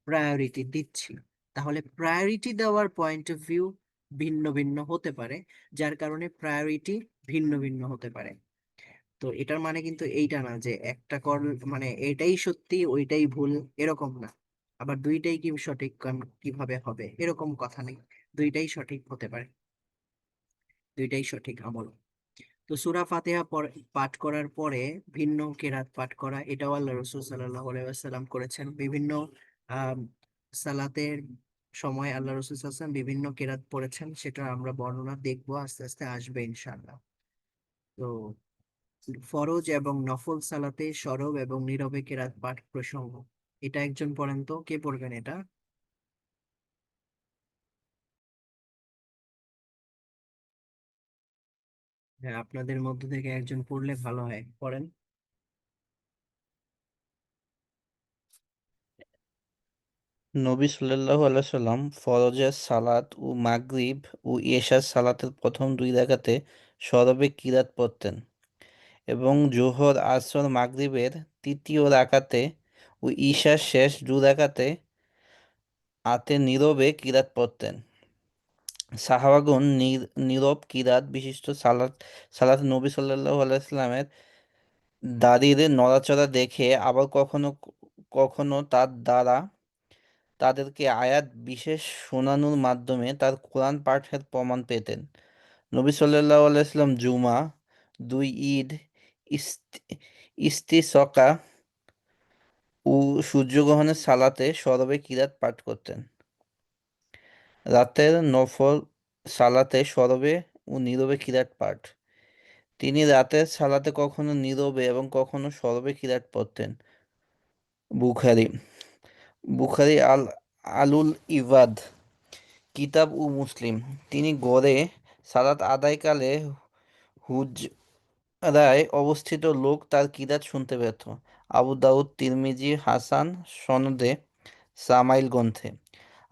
প্রায়োরিটি দিচ্ছি। তাহলে প্রায়োরিটি দেওয়ার পয়েন্ট অফ ভিউ ভিন্ন ভিন্ন হতে পারে, যার কারণে প্রায়োরিটি ভিন্ন ভিন্ন হতে পারে। তো এটার মানে কিন্তু এইটা না যে একটা কর মানে এটাই সত্যি ওইটাই ভুল, এরকম না। আবার দুইটাই কি সঠিক কিভাবে হবে এরকম কথা নেই, দুইটাই সঠিক হতে পারে, দুইটাই সঠিক আমল। তো সূরা ফাতিহা পাঠ করার পরে ভিন্ন কেরাত পাঠ করা, এটাও আল্লাহ রাসূল সাল্লাল্লাহু আলাইহি ওয়াসাল্লাম করেছেন। বিভিন্ন আহ সালাতের সময় আল্লাহ রাসূল সাল্লাল্লাহু আলাইহি ওয়াসাল্লাম বিভিন্ন কেরাত পড়েছেন, সেটা আমরা বর্ণনা দেখবো, আস্তে আস্তে আসবে ইনশাআল্লাহ। তো ফরজ এবং নফল সালাতে সরব এবং নীরবে কেরাত পাঠ প্রসঙ্গ, এটা একজন পড়েন তো, কে পড়বেন এটা? হ্যাঁ, আপনাদের মধ্য থেকে একজন পড়লে ভালো হয়, পড়েন। নবী সাল্লাল্লাহু আলাইহি সাল্লাম ফরজের সালাত ও মাগরিব ও এশার সালাতের প্রথম দুই রাকাতে সরবে কিরাত পড়তেন এবং জোহর আসর মাগরিবের তৃতীয় রাকাতে ও ঈশার শেষ দু রাকাতে নীরবে কিরাত পড়তেন। সাহাবাগণ নীরব কিরাত বিশিষ্ট সালাত নবী সাল্লাল্লাহু আলাইহি সাল্লামের দাঁড়িয়ে নড়াচড়া দেখে আবার কখনো কখনো তার দ্বারা তাদেরকে আয়াত বিশেষ শোনানোর মাধ্যমে তার কোরআন পাঠের প্রমাণ পেতেন। নবী সাল্লাল্লাহু আলাইহি সাল্লাম জুমা, দুই ঈদ, ইস্তি ইস্তিসকা ও সূর্যগ্রহণের সালাতে সরবে কিরাত পাঠ করতেন। রাতের নফল সালাতে সরবে ও নীরবে কিরাত পাঠ। তিনি রাতের সালাতে কখনো নীরবে এবং কখনো সরবে কিরাত পড়তেন। বুখারী বুখারী আলুল ইবাদ কিতাব ও মুসলিম। তিনি গড়ে সালাত আদায়কালে হুজরায় অবস্থিত লোক তার কিরাত শুনতে পেত। আবু দাউদ, তিরমিজি হাসান সনদে সামাইল গ্রন্থে।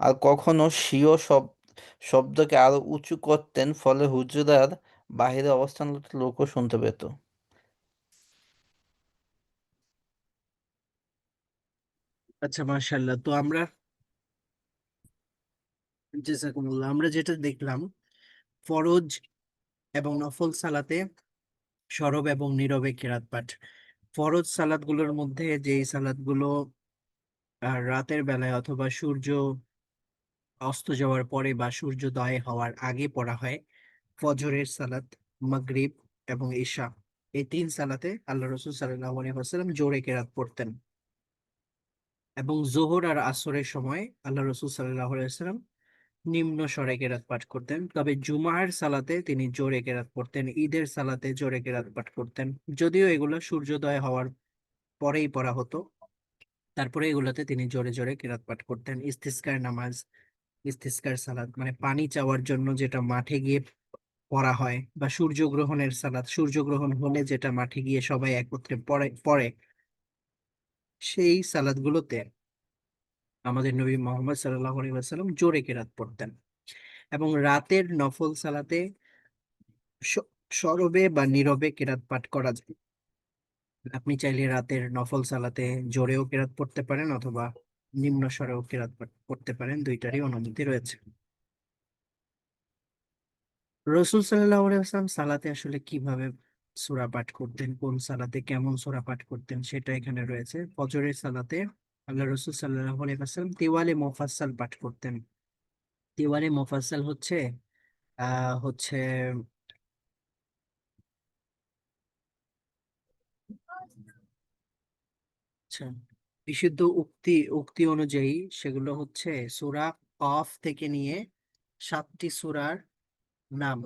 আর কখনো স্বীয় শব্দকে আরো উঁচু করতেন, ফলে হুজরার বাহিরে অবস্থানরত লোকও শুনতে পেত। আচ্ছা, মাশাআল্লাহ। তো আমরা জাযাকুমুল্লাহ, আমরা যেটা দেখলাম, ফরজ এবং নফল সালাতে সরব এবং নীরবে কেরাত পাঠ। ফরজ সালাতগুলোর মধ্যে যেই সালাতগুলো রাতের বেলায় অথবা সূর্য অস্ত যাওয়ার পরে বা সূর্যোদয় হওয়ার আগে পড়া হয়, ফজরের সালাত, মাগরিব এবং ঈশা, এই তিন সালাতে আল্লাহ রসুল সাল্লাল্লাহু আলাইহি ওয়াসাল্লাম জোরে কেরাত পড়তেন। এবং জোহর আর আসরের সময় আল্লাহ রসুল সাল্লাল্লাহু আলাইহি ওয়াসাল্লাম নিম্ন স্বরে কেরাত পাঠ করতেন। তবে জুমার সালাতে তিনি জোরে কেরাত পড়তেন, ঈদের সালাতে জোরে কেরাত পাঠ করতেন। যদিও এগুলো সূর্যোদয় হওয়ার পরেই পড়া হতো, তারপরে এগুলোতে তিনি জোরে জোরে কেরাত পাঠ করতেন। ইস্তিসকার নামাজ, ইস্তিসকার সালাত মানে পানি চাওয়ার জন্য যেটা মাঠে গিয়ে পড়া হয়, বা সূর্যগ্রহণের সালাত, সূর্যগ্রহণ হলে যেটা মাঠে গিয়ে সবাই একত্রে পড়ে, সেই সালাদগুলোতে আমাদের নবী মোহাম্মদ সাল্লাল্লাহু আলাইহি ওয়াসাল্লাম জোরে কেরাত পড়তেন। এবং রাতের নফল সালাতে সরবে বা নীরবে কেরাত পাঠ করা যায়। আপনি চাইলে রাতের নফল সালাতে জোরেও কেরাত পড়তে পারেন অথবা নিম্ন স্বরেও কেরাত পড়তে পারেন, দুইটারই অনুমতি রয়েছে। রসুল সাল্লাল্লাহু আলাইহি ওয়াসাল্লাম সালাতে আসলে কিভাবে সূরা পাঠ করতেন, কোন সালাতে কেমন সূরা পাঠ করতেন, সেটা এখানে রয়েছে। ফজরের সালাতে আল্লাহ রসুল সাল্লাল্লাহু আলাইহি ওয়াসাল্লাম তিওয়ালে মোফাজ্জল পাঠ করতেন। তিওয়ালে মোফাজ্জল হচ্ছে আচ্ছা, বিশুদ্ধ উক্তি উক্তি অনুযায়ী সেগুলো হচ্ছে সূরা কফ থেকে নিয়ে 7টি সূরার নাম।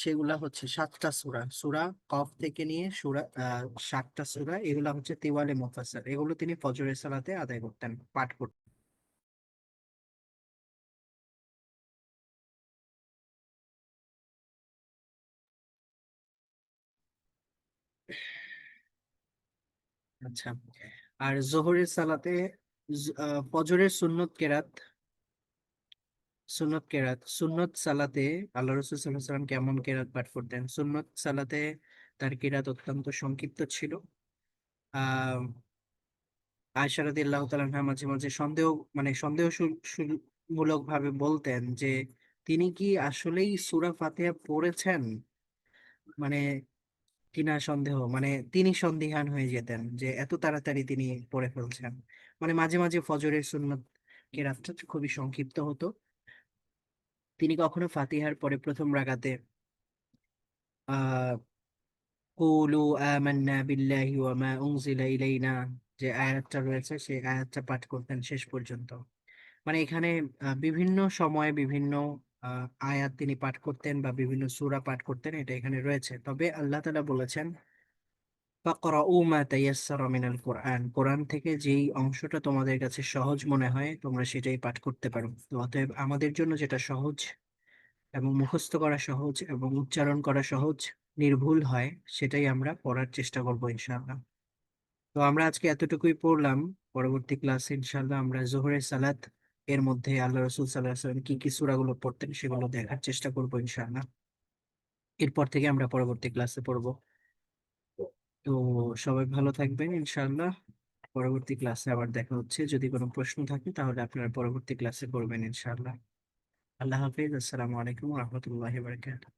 সেগুলা হচ্ছে 7টা সূরা, সূরা কফ থেকে নিয়ে 7টা সূরা, এগুলা হচ্ছে তিওয়ালে মুফাসসাল। এগুলো তিনি ফজরের সালাতে আদায় করতেন, পাঠ করতেন। আচ্ছা, আর জোহরের সালাতে ফজরের সুন্নত সালাতে আল্লাহ রাসূল সাল্লাল্লাহু আলাইহি ওয়াসাল্লাম কেমন কেরাত পাঠ করতেন? সুন্নত সালাতে তার কেরাত অত্যন্ত সংক্ষিপ্ত ছিল। আহ আয়েশা রাদিয়াল্লাহু তাআলা আনহা মাঝে মাঝে মূলক ভাবে বলতেন যে তিনি কি আসলেই সূরা ফাতিহা পড়েছেন, মানে কিনা সন্দেহ, মানে তিনি সন্দিহান হয়ে যেতেন যে এত তাড়াতাড়ি তিনি পড়ে ফেলছেন। মানে মাঝে মাঝে ফজরের সুন্নত কেরাতটা খুবই সংক্ষিপ্ত হতো। তিনি কখনো ফাতিহার পরে প্রথম রাকাতে আহ কুলু আমান্না বিল্লাহি ওয়া মা উনজিলা ইলাইনা, যে আয়াতটা রয়েছে সেই আয়াতটা পাঠ করতেন শেষ পর্যন্ত। মানে এখানে বিভিন্ন সময়ে বিভিন্ন আয়াত তিনি পাঠ করতেন বা বিভিন্ন সূরা পাঠ করতেন, এটা এখানে রয়েছে। তবে আল্লাহ তাআলা বলেছেন ফাকরাউ মা তায়াসসারা মিনাল কোরআন, কোরআন থেকে যেই অংশটা তোমাদের কাছে সহজ মনে হয় তোমরা সেটাই পাঠ করতে পারো। তো অতএব আমাদের জন্য যেটা সহজ এবং মুখস্থ করা সহজ এবং উচ্চারণ করা সহজ, নির্ভুল হয়, সেটাই আমরা পড়ার চেষ্টা করবো ইনশাআল্লাহ। তো আমরা আজকে এতটুকুই পড়লাম। পরবর্তী ক্লাসে ইনশাআল্লাহ আমরা জোহরের সালাত এর মধ্যে আল্লাহ রসুল সাল্লাল্লাহু আলাইহি ওয়াসাল্লাম কি কি সূরাগুলো পড়তেন সেগুলো দেখার চেষ্টা করবো ইনশাআল্লাহ। এরপর থেকে আমরা পরবর্তী ক্লাসে পড়বো। তো সবাই ভালো থাকবেন ইনশাআল্লাহ। পরবর্তী ক্লাসে আবার দেখা হচ্ছে। যদি কোনো প্রশ্ন থাকে তাহলে আপনারা পরবর্তী ক্লাসে করবেন ইনশাআল্লাহ। আল্লাহ হাফিজ। আসসালামু আলাইকুম ওয়া রাহমাতুল্লাহি ওয়া বারাকাতুহু।